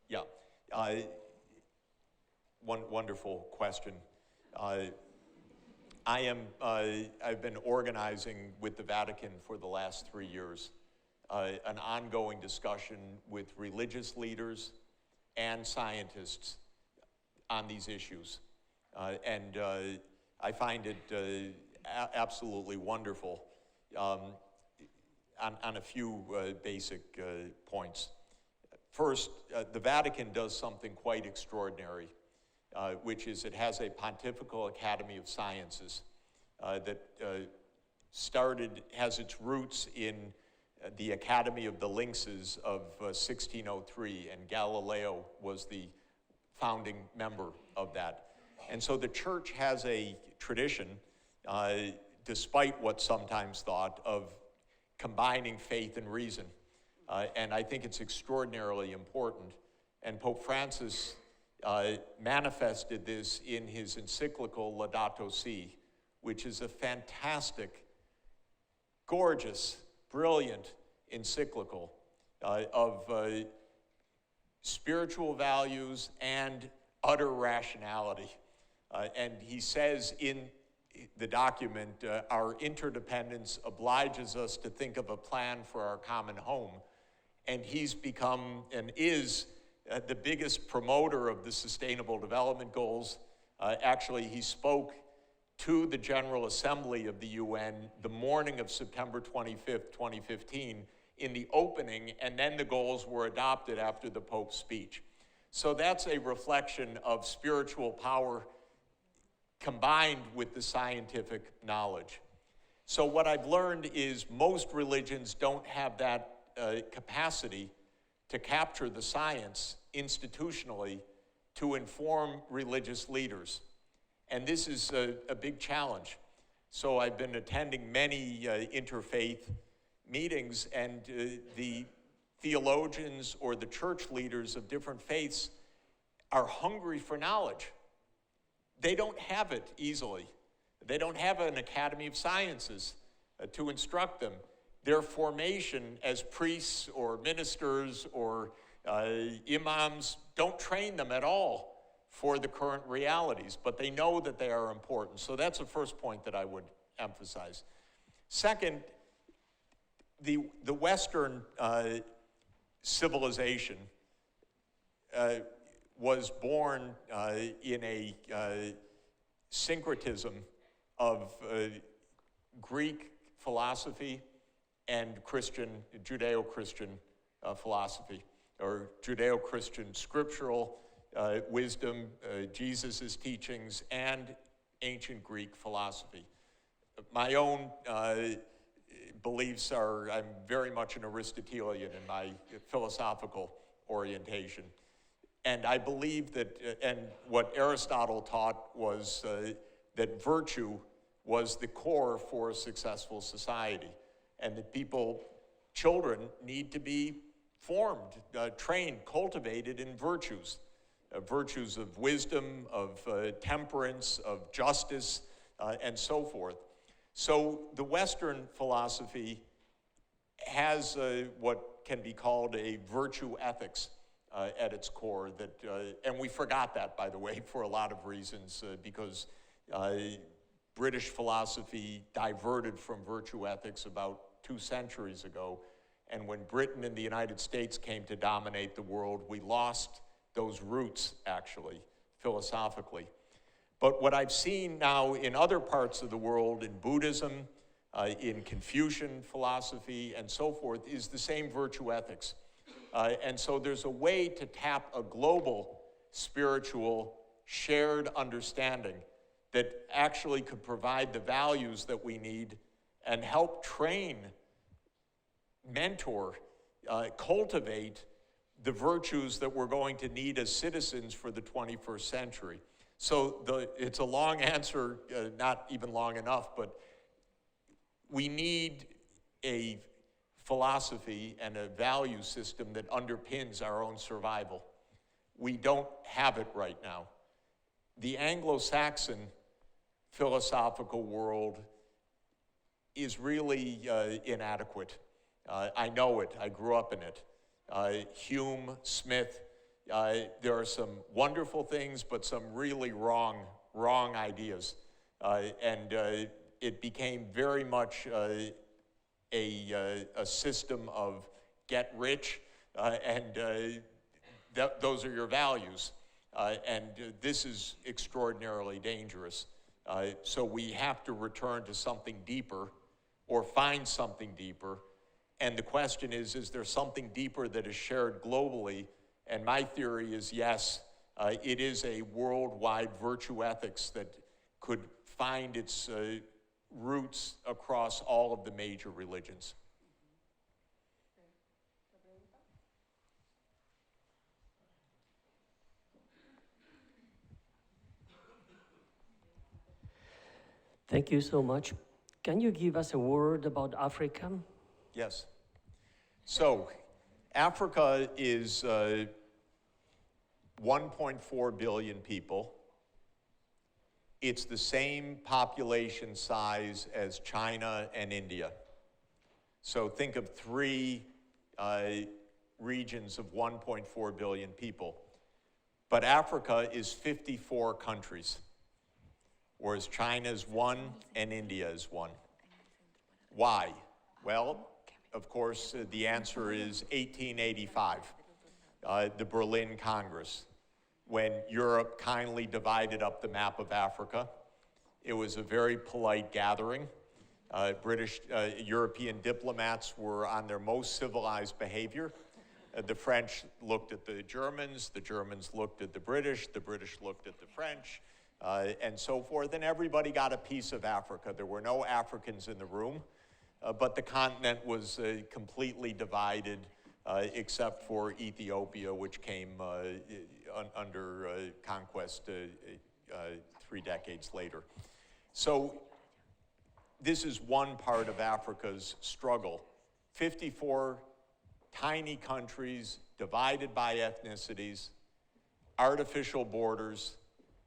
Yeah. One wonderful question. I've been organizing with the Vatican for the last 3 years, an ongoing discussion with religious leaders and scientists on these issues. And I find it absolutely wonderful on a few basic points. First, the Vatican does something quite extraordinary, which is it has a Pontifical Academy of Sciences that has its roots in the Academy of the Lynxes of 1603, and Galileo was the founding member of that. And so the church has a tradition, despite what's sometimes thought, of combining faith and reason. And I think it's extraordinarily important. And Pope Francis manifested this in his encyclical Laudato Si, which is a fantastic, gorgeous, brilliant encyclical of spiritual values and utter rationality. And he says in the document, our interdependence obliges us to think of a plan for our common home. And he's become and is the biggest promoter of the Sustainable Development Goals. Actually, he spoke to the General Assembly of the UN the morning of September 25th, 2015, in the opening, and then the goals were adopted after the Pope's speech. So that's a reflection of spiritual power combined with the scientific knowledge. So what I've learned is most religions don't have that capacity to capture the science institutionally to inform religious leaders. And this is a big challenge. So I've been attending many interfaith meetings, and the theologians or the church leaders of different faiths are hungry for knowledge. They don't have it easily. They don't have an Academy of Sciences to instruct them. Their formation as priests or ministers or imams don't train them at all for the current realities, but they know that they are important. So that's the first point that I would emphasize. Second, the Western civilization was born in a syncretism of Greek philosophy and Judeo-Christian philosophy, or Judeo-Christian scriptural wisdom, Jesus' teachings, and ancient Greek philosophy. My own beliefs are, I'm very much an Aristotelian in my philosophical orientation. And I believe that, and what Aristotle taught was that virtue was the core for a successful society, and that children need to be formed, trained, cultivated in virtues. Virtues of wisdom, of temperance, of justice, and so forth. So the Western philosophy has what can be called a virtue ethics at its core, and we forgot that, by the way, for a lot of reasons, because British philosophy diverted from virtue ethics about 2 centuries ago, and when Britain and the United States came to dominate the world, we lost those roots, actually, philosophically. But what I've seen now in other parts of the world, in Buddhism, in Confucian philosophy, and so forth, is the same virtue ethics. And so there's a way to tap a global spiritual shared understanding that actually could provide the values that we need and help train, mentor, cultivate the virtues that we're going to need as citizens for the 21st century. So it's a long answer, not even long enough, but we need a philosophy and a value system that underpins our own survival. We don't have it right now. The Anglo-Saxon philosophical world is really inadequate. I know it, I grew up in it. Hume, Smith, there are some wonderful things, but some really wrong ideas. And it became very much a system of get rich, and those are your values. And this is extraordinarily dangerous. So we have to return to something deeper or find something deeper. And the question is there something deeper that is shared globally? And my theory is yes, it is a worldwide virtue ethics that could find its roots across all of the major religions. Thank you so much. Can you give us a word about Africa? Yes. So, Africa is 1.4 billion people. It's the same population size as China and India. So think of three regions of 1.4 billion people. But Africa is 54 countries, whereas China is 1 and India is 1. Why? Well, of course, the answer is 1885, the Berlin Congress, when Europe kindly divided up the map of Africa. It was a very polite gathering. European diplomats were on their most civilized behavior. The French looked at the Germans looked at the British looked at the French, and so forth, and everybody got a piece of Africa. There were no Africans in the room, but the continent was completely divided, except for Ethiopia, which came under conquest 3 decades later. So this is one part of Africa's struggle. 54 tiny countries divided by ethnicities, artificial borders,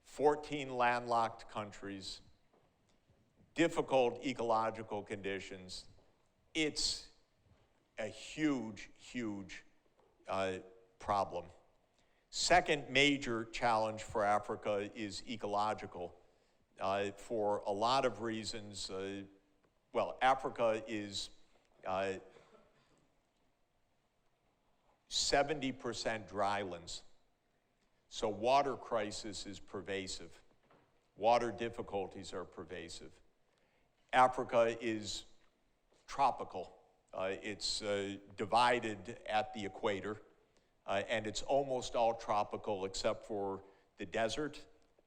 14 landlocked countries, difficult ecological conditions. It's a huge, huge problem. Second major challenge for Africa is ecological. For a lot of reasons, well, Africa is 70% drylands. So water crisis is pervasive. Water difficulties are pervasive. Africa is tropical. It's divided at the equator, and it's almost all tropical except for the desert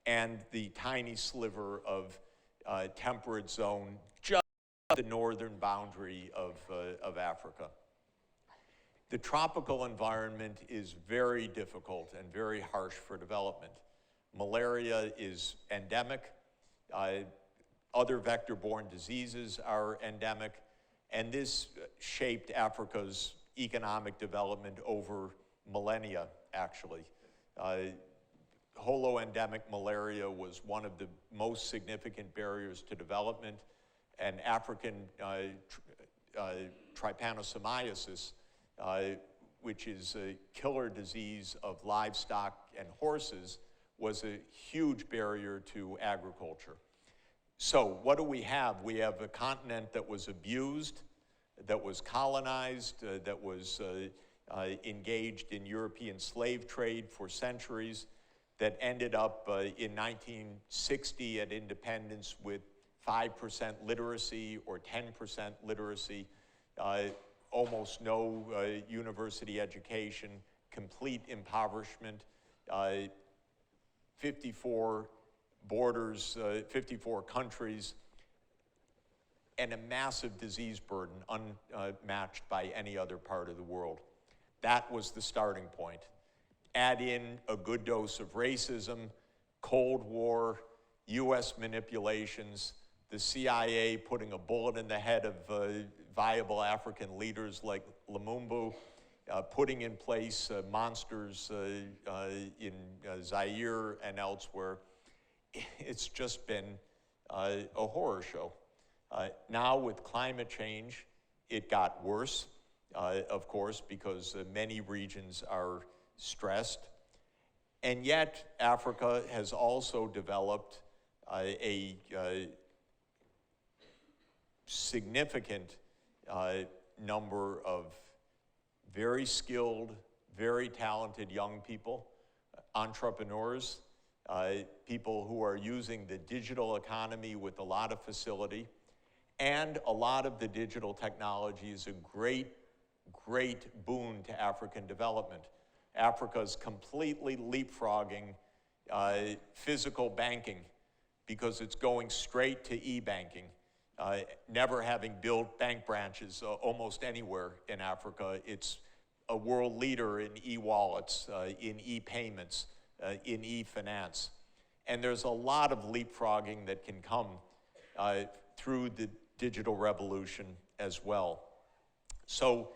and the tiny sliver of temperate zone just at the northern boundary of Africa. The tropical environment is very difficult and very harsh for development. Malaria is endemic. Other vector-borne diseases are endemic, and this shaped Africa's economic development over millennia, actually. Holoendemic malaria was one of the most significant barriers to development, and African trypanosomiasis, which is a killer disease of livestock and horses, was a huge barrier to agriculture. So what do we have? We have a continent that was abused, that was colonized, that was engaged in European slave trade for centuries, that ended up in 1960 at independence with 5% literacy or 10% literacy, almost no university education, complete impoverishment, 54 borders, 54 countries, and a massive disease burden unmatched by any other part of the world. That was the starting point. Add in a good dose of racism, Cold War, US manipulations, the CIA putting a bullet in the head of viable African leaders like Lumumba, putting in place monsters in Zaire and elsewhere. It's just been a horror show. Now with climate change, it got worse, of course, because many regions are stressed. And yet, Africa has also developed a significant number of very skilled, very talented young people, entrepreneurs, people who are using the digital economy with a lot of facility. And a lot of the digital technology is a great, great boon to African development. Africa's completely leapfrogging physical banking because it's going straight to e-banking, never having built bank branches almost anywhere in Africa. It's a world leader in e-wallets, in e-payments, in e-finance. And there's a lot of leapfrogging that can come through the digital revolution as well. So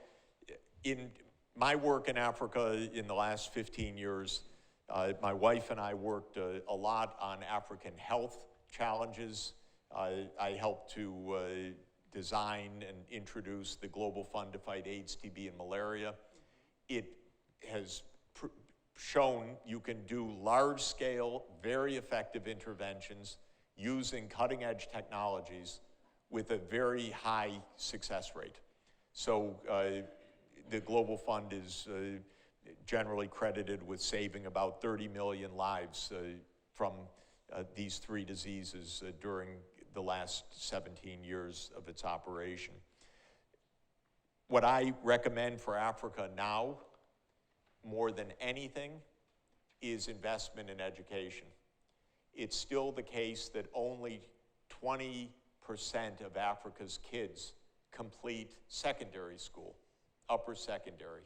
in my work in Africa in the last 15 years, my wife and I worked a lot on African health challenges. I helped to design and introduce the Global Fund to Fight AIDS, TB, and Malaria. It has shown you can do large-scale, very effective interventions using cutting-edge technologies with a very high success rate. So the Global Fund is generally credited with saving about 30 million lives from these three diseases during the last 17 years of its operation. What I recommend for Africa now, more than anything, is investment in education. It's still the case that only 20% of Africa's kids complete secondary school, upper secondary.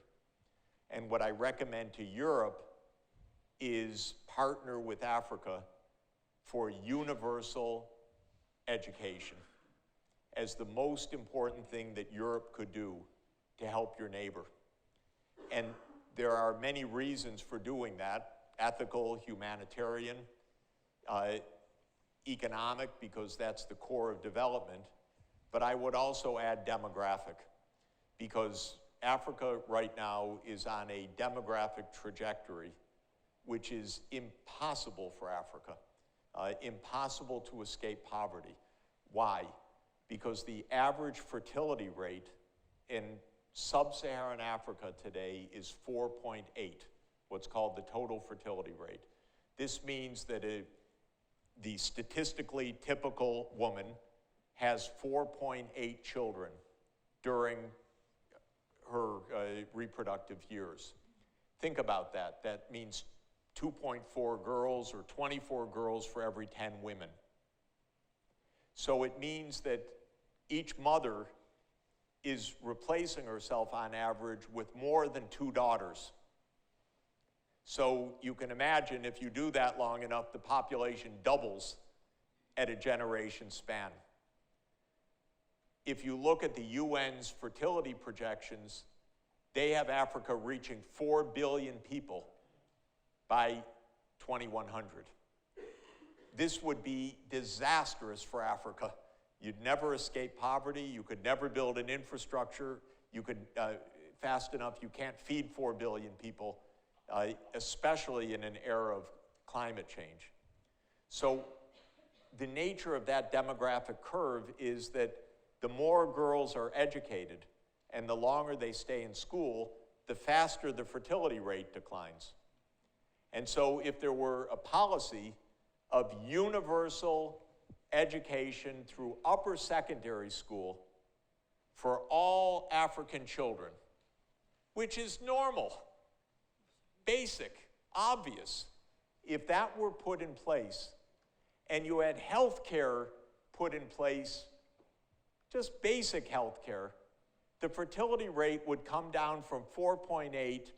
And what I recommend to Europe is partner with Africa for universal education as the most important thing that Europe could do to help your neighbor. And there are many reasons for doing that: ethical, humanitarian, economic, because that's the core of development, but I would also add demographic, because Africa right now is on a demographic trajectory which is impossible for Africa, impossible to escape poverty. Why? Because the average fertility rate in sub-Saharan Africa today is 4.8, what's called the total fertility rate. This means that the statistically typical woman has 4.8 children during her reproductive years. Think about that. That means 2.4 girls or 24 girls for every 10 women. So it means that each mother is replacing herself on average with more than 2 daughters. So you can imagine if you do that long enough, the population doubles at a generation span. If you look at the UN's fertility projections, they have Africa reaching 4 billion people by 2100. This would be disastrous for Africa. You'd never escape poverty. You could never build an infrastructure. You could, fast enough, you can't feed 4 billion people, especially in an era of climate change. So the nature of that demographic curve is that the more girls are educated and the longer they stay in school, the faster the fertility rate declines. And so if there were a policy of universal education through upper secondary school for all African children, which is normal, basic, obvious, if that were put in place, and you had health care put in place, just basic health care, the fertility rate would come down from 4.8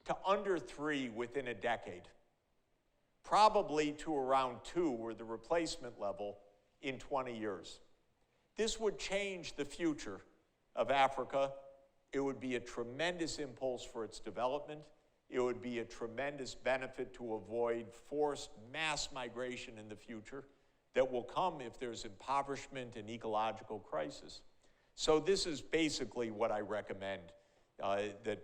to under 3 within a decade, probably to around 2, or the replacement level, in 20 years. This would change the future of Africa. It would be a tremendous impulse for its development. It would be a tremendous benefit to avoid forced mass migration in the future that will come if there's impoverishment and ecological crisis. So this is basically what I recommend, that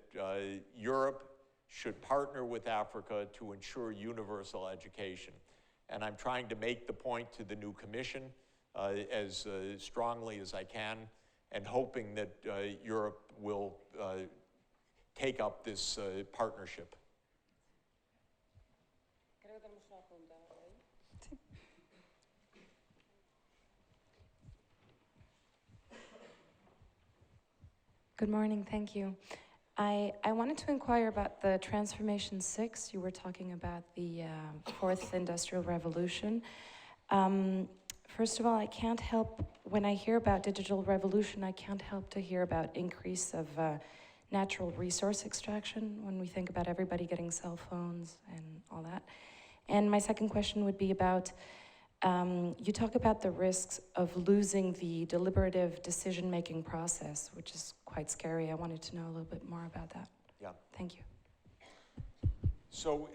Europe should partner with Africa to ensure universal education. And I'm trying to make the point to the new commission as strongly as I can, and hoping that Europe will take up this partnership. Good morning, thank you. I wanted to inquire about the Transformation 6. You were talking about the fourth industrial revolution. First of all, I can't help, when I hear about digital revolution, I can't help to hear about increase of natural resource extraction when we think about everybody getting cell phones and all that. And my second question would be about, you talk about the risks of losing the deliberative decision-making process, which is quite scary. I wanted to know a little bit more about that. Yeah. Thank you. So,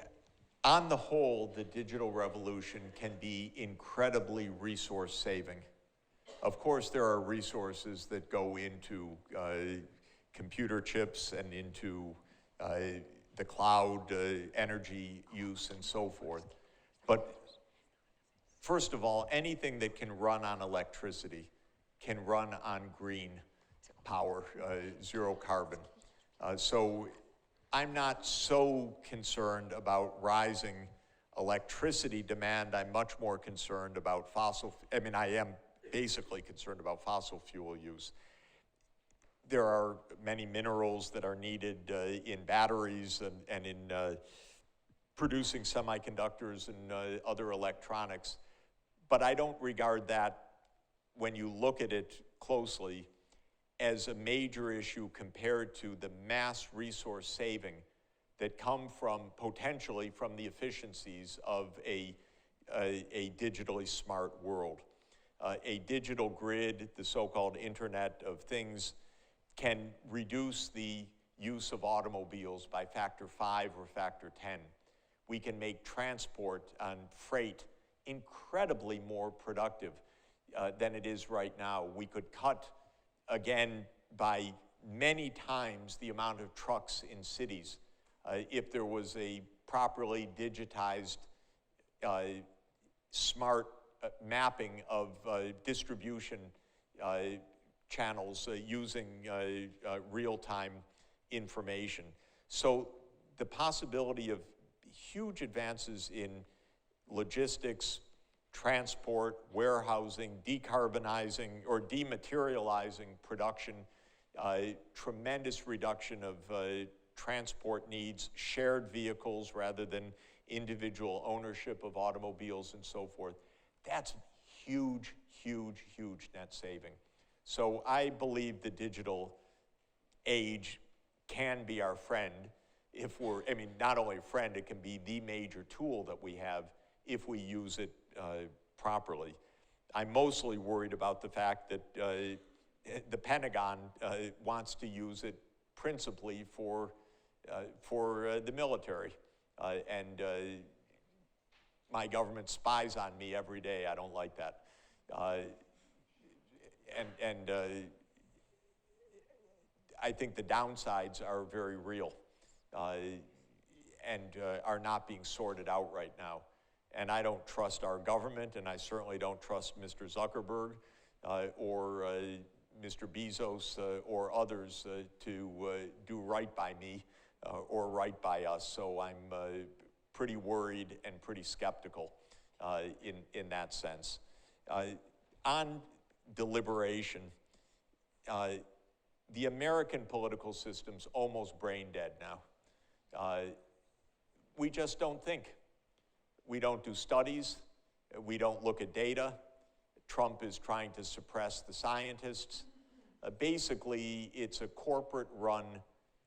on the whole, the digital revolution can be incredibly resource-saving. Of course, there are resources that go into computer chips and into the cloud, energy use, and so forth. But first of all, anything that can run on electricity can run on green power, zero carbon. So I'm not so concerned about rising electricity demand. I'm much more concerned about I am basically concerned about fossil fuel use. There are many minerals that are needed in batteries and in producing semiconductors and other electronics. But I don't regard that, when you look at it closely, as a major issue compared to the mass resource saving that come from, potentially, from the efficiencies of a digitally smart world. A digital grid, the so-called Internet of Things, can reduce the use of automobiles by factor 5 or factor 10. We can make transport and freight incredibly more productive than it is right now. We could cut, again, by many times the amount of trucks in cities if there was a properly digitized, smart mapping of distribution channels using real-time information. So the possibility of huge advances in logistics, transport, warehousing, decarbonizing or dematerializing production, tremendous reduction of transport needs, shared vehicles rather than individual ownership of automobiles and so forth. That's huge, huge, huge net saving. So I believe the digital age can be our friend if we're, not only a friend, it can be the major tool that we have if we use it properly. I'm mostly worried about the fact that the Pentagon wants to use it principally for the military. And my government spies on me every day. I don't like that. I think the downsides are very real and are not being sorted out right now. And I don't trust our government, and I certainly don't trust Mr. Zuckerberg or Mr. Bezos or others to do right by me or right by us. So I'm pretty worried and pretty skeptical in that sense. On deliberation, the American political system's almost brain dead now. We just don't think. We don't do studies. We don't look at data. Trump is trying to suppress the scientists. Basically, it's a corporate-run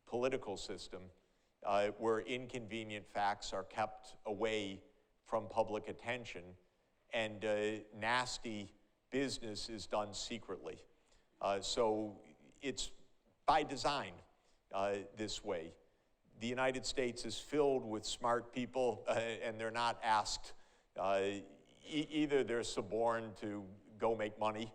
political system where inconvenient facts are kept away from public attention, and nasty business is done secretly. So it's by design this way. The United States is filled with smart people, and they're not asked. Either they're suborned to go make money,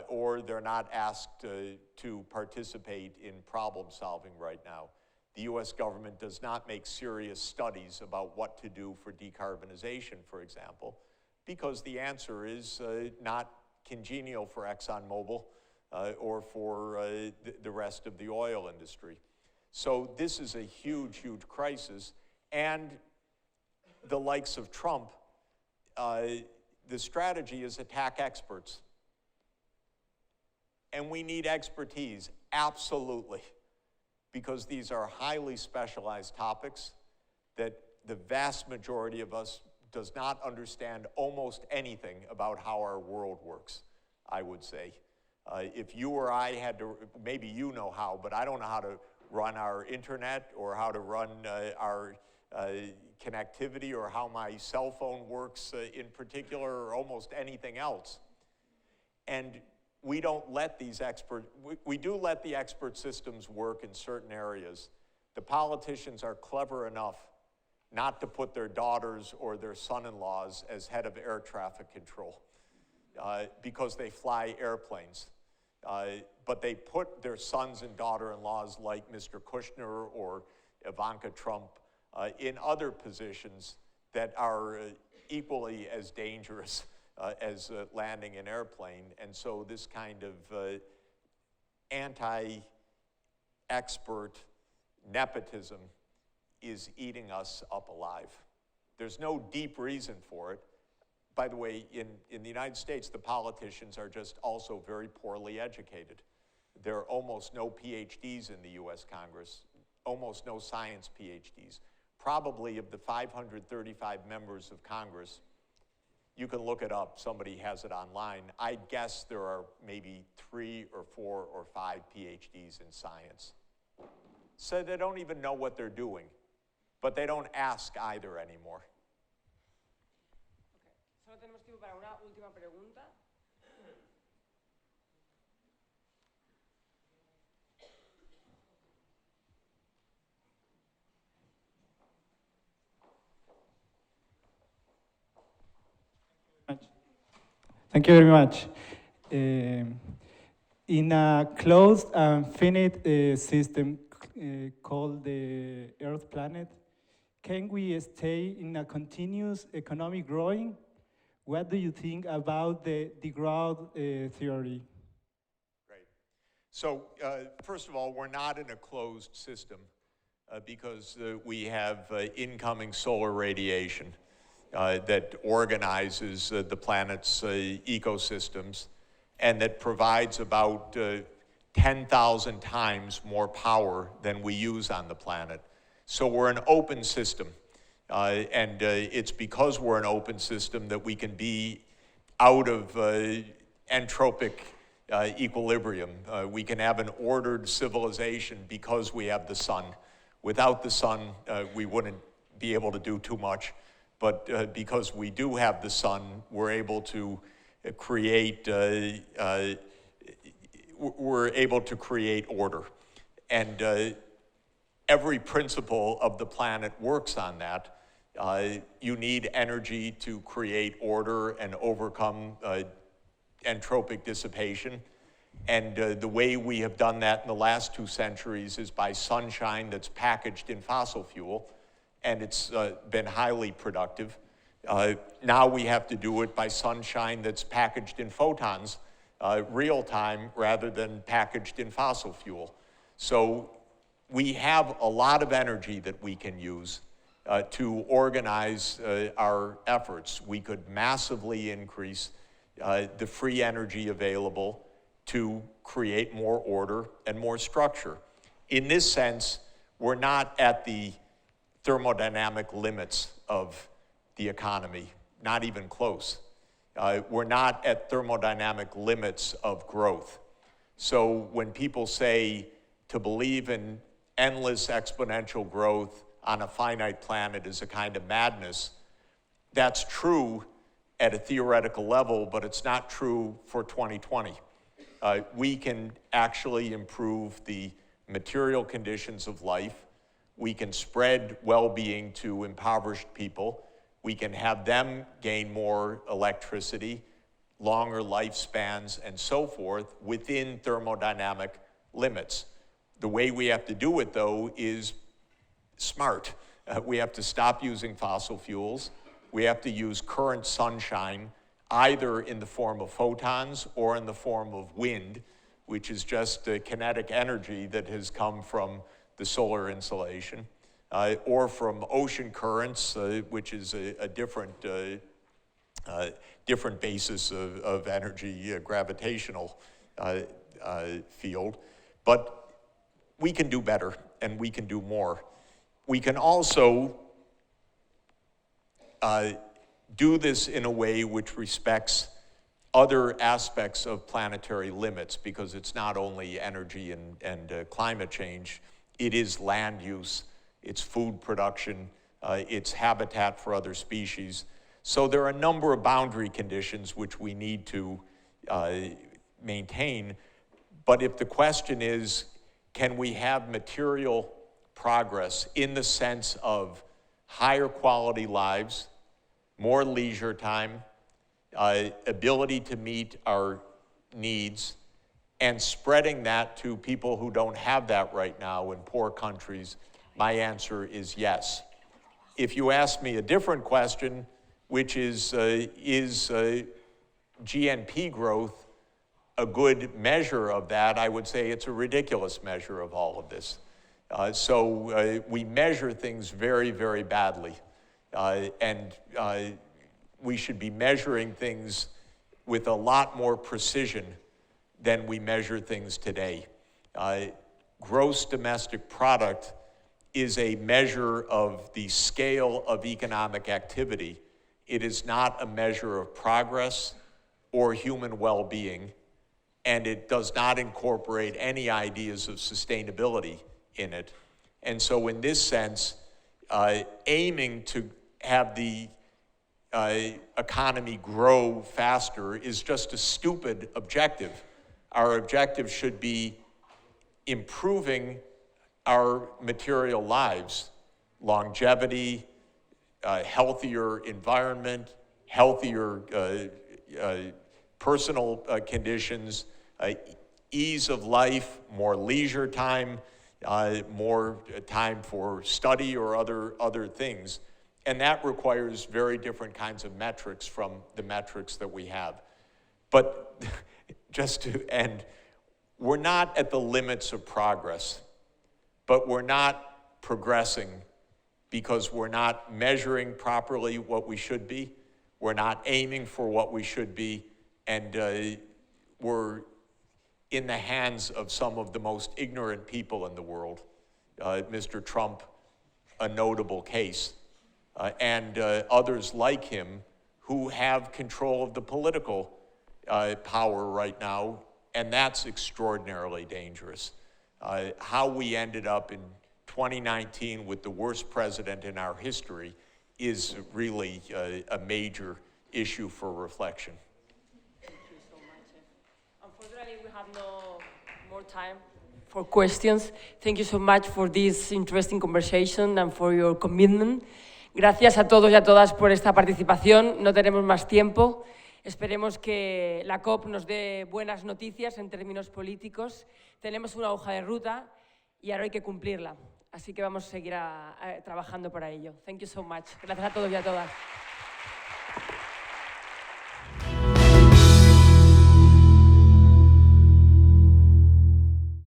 or they're not asked to participate in problem solving right now. The US government does not make serious studies about what to do for decarbonization, for example, because the answer is not congenial for ExxonMobil or for the rest of the oil industry. So this is a huge, huge crisis, and the likes of Trump, the strategy is attack experts. And we need expertise, absolutely, because these are highly specialized topics that the vast majority of us does not understand almost anything about how our world works, I would say. If you or I had to, maybe you know how, but I don't know how to run our internet or how to run our connectivity or how my cell phone works in particular, or almost anything else. And we don't let these we do let the expert systems work in certain areas. The politicians are clever enough not to put their daughters or their son-in-laws as head of air traffic control because they fly airplanes. But they put their sons and daughter-in-laws like Mr. Kushner or Ivanka Trump in other positions that are equally as dangerous as landing an airplane. And so this kind of anti-expert nepotism is eating us up alive. There's no deep reason for it. By the way, in the United States, the politicians are just also very poorly educated. There are almost no PhDs in the US Congress, almost no science PhDs. Probably of the 535 members of Congress, you can look it up, somebody has it online. I guess there are maybe 3 or 4 or 5 PhDs in science. So they don't even know what they're doing, but they don't ask either anymore. Okay. Solo tenemos tiempo para una última pregunta. Thank you very much. In a closed and finite system called the Earth planet, can we stay in a continuous economic growing? What do you think about the growth theory? Great. So first of all, we're not in a closed system because we have incoming solar radiation that organizes the planet's ecosystems and that provides about 10,000 times more power than we use on the planet. So we're an open system. And it's because we're an open system that we can be out of entropic equilibrium. We can have an ordered civilization because we have the sun. Without the sun, we wouldn't be able to do too much. But because we do have the sun, we're able to create order. And every principle of the planet works on that. You need energy to create order and overcome entropic dissipation. And the way we have done that in the last 2 centuries is by sunshine that's packaged in fossil fuel. And it's been highly productive. Now we have to do it by sunshine that's packaged in photons, real time, rather than packaged in fossil fuel. So we have a lot of energy that we can use. to organize our efforts. We could massively increase the free energy available to create more order and more structure. In this sense, we're not at the thermodynamic limits of the economy, not even close. We're not at thermodynamic limits of growth. So when people say to believe in endless exponential growth on a finite planet is a kind of madness, that's true at a theoretical level, but it's not true for 2020. We can actually improve the material conditions of life. We can spread well-being to impoverished people. We can have them gain more electricity, longer lifespans, and so forth within thermodynamic limits. The way we have to do it, though, is smart. We have to stop using fossil fuels. We have to use current sunshine, either in the form of photons or in the form of wind, which is just kinetic energy that has come from the solar insolation, or from ocean currents, which is a different basis of energy, gravitational field. But we can do better, and we can do more. We can also do this in a way which respects other aspects of planetary limits, because it's not only energy and climate change, it is land use, it's food production, it's habitat for other species. So there are a number of boundary conditions which we need to maintain. But if the question is, can we have material progress in the sense of higher quality lives, more leisure time, ability to meet our needs, and spreading that to people who don't have that right now in poor countries, my answer is yes. If you ask me a different question, which is GNP growth a good measure of that, I would say it's a ridiculous measure of all of this. So we measure things very, very badly. And we should be measuring things with a lot more precision than we measure things today. Gross domestic product is a measure of the scale of economic activity. It is not a measure of progress or human well-being, and it does not incorporate any ideas of sustainability in it. And so in this sense, aiming to have the economy grow faster is just a stupid objective. Our objective should be improving our material lives, longevity, healthier environment, healthier personal conditions, ease of life, more leisure time, more time for study or other things. And that requires very different kinds of metrics from the metrics that we have. But just to end, we're not at the limits of progress, but we're not progressing because we're not measuring properly what we should be. We're not aiming for what we should be. And we're in the hands of some of the most ignorant people in the world. Mr. Trump, a notable case. And others like him who have control of the political power right now, and that's extraordinarily dangerous. How we ended up in 2019 with the worst president in our history is really a major issue for reflection. Thank you so much. Unfortunately, we have no more time for questions. Thank you so much for this interesting conversation and for your commitment. Gracias a todos y a todas por esta participación. No tenemos más tiempo. Esperemos que la COP nos dé buenas noticias en términos políticos. Tenemos una hoja de ruta y ahora hay que cumplirla. Así que vamos a seguir trabajando para ello. Thank you so much. Gracias a todos y a todas.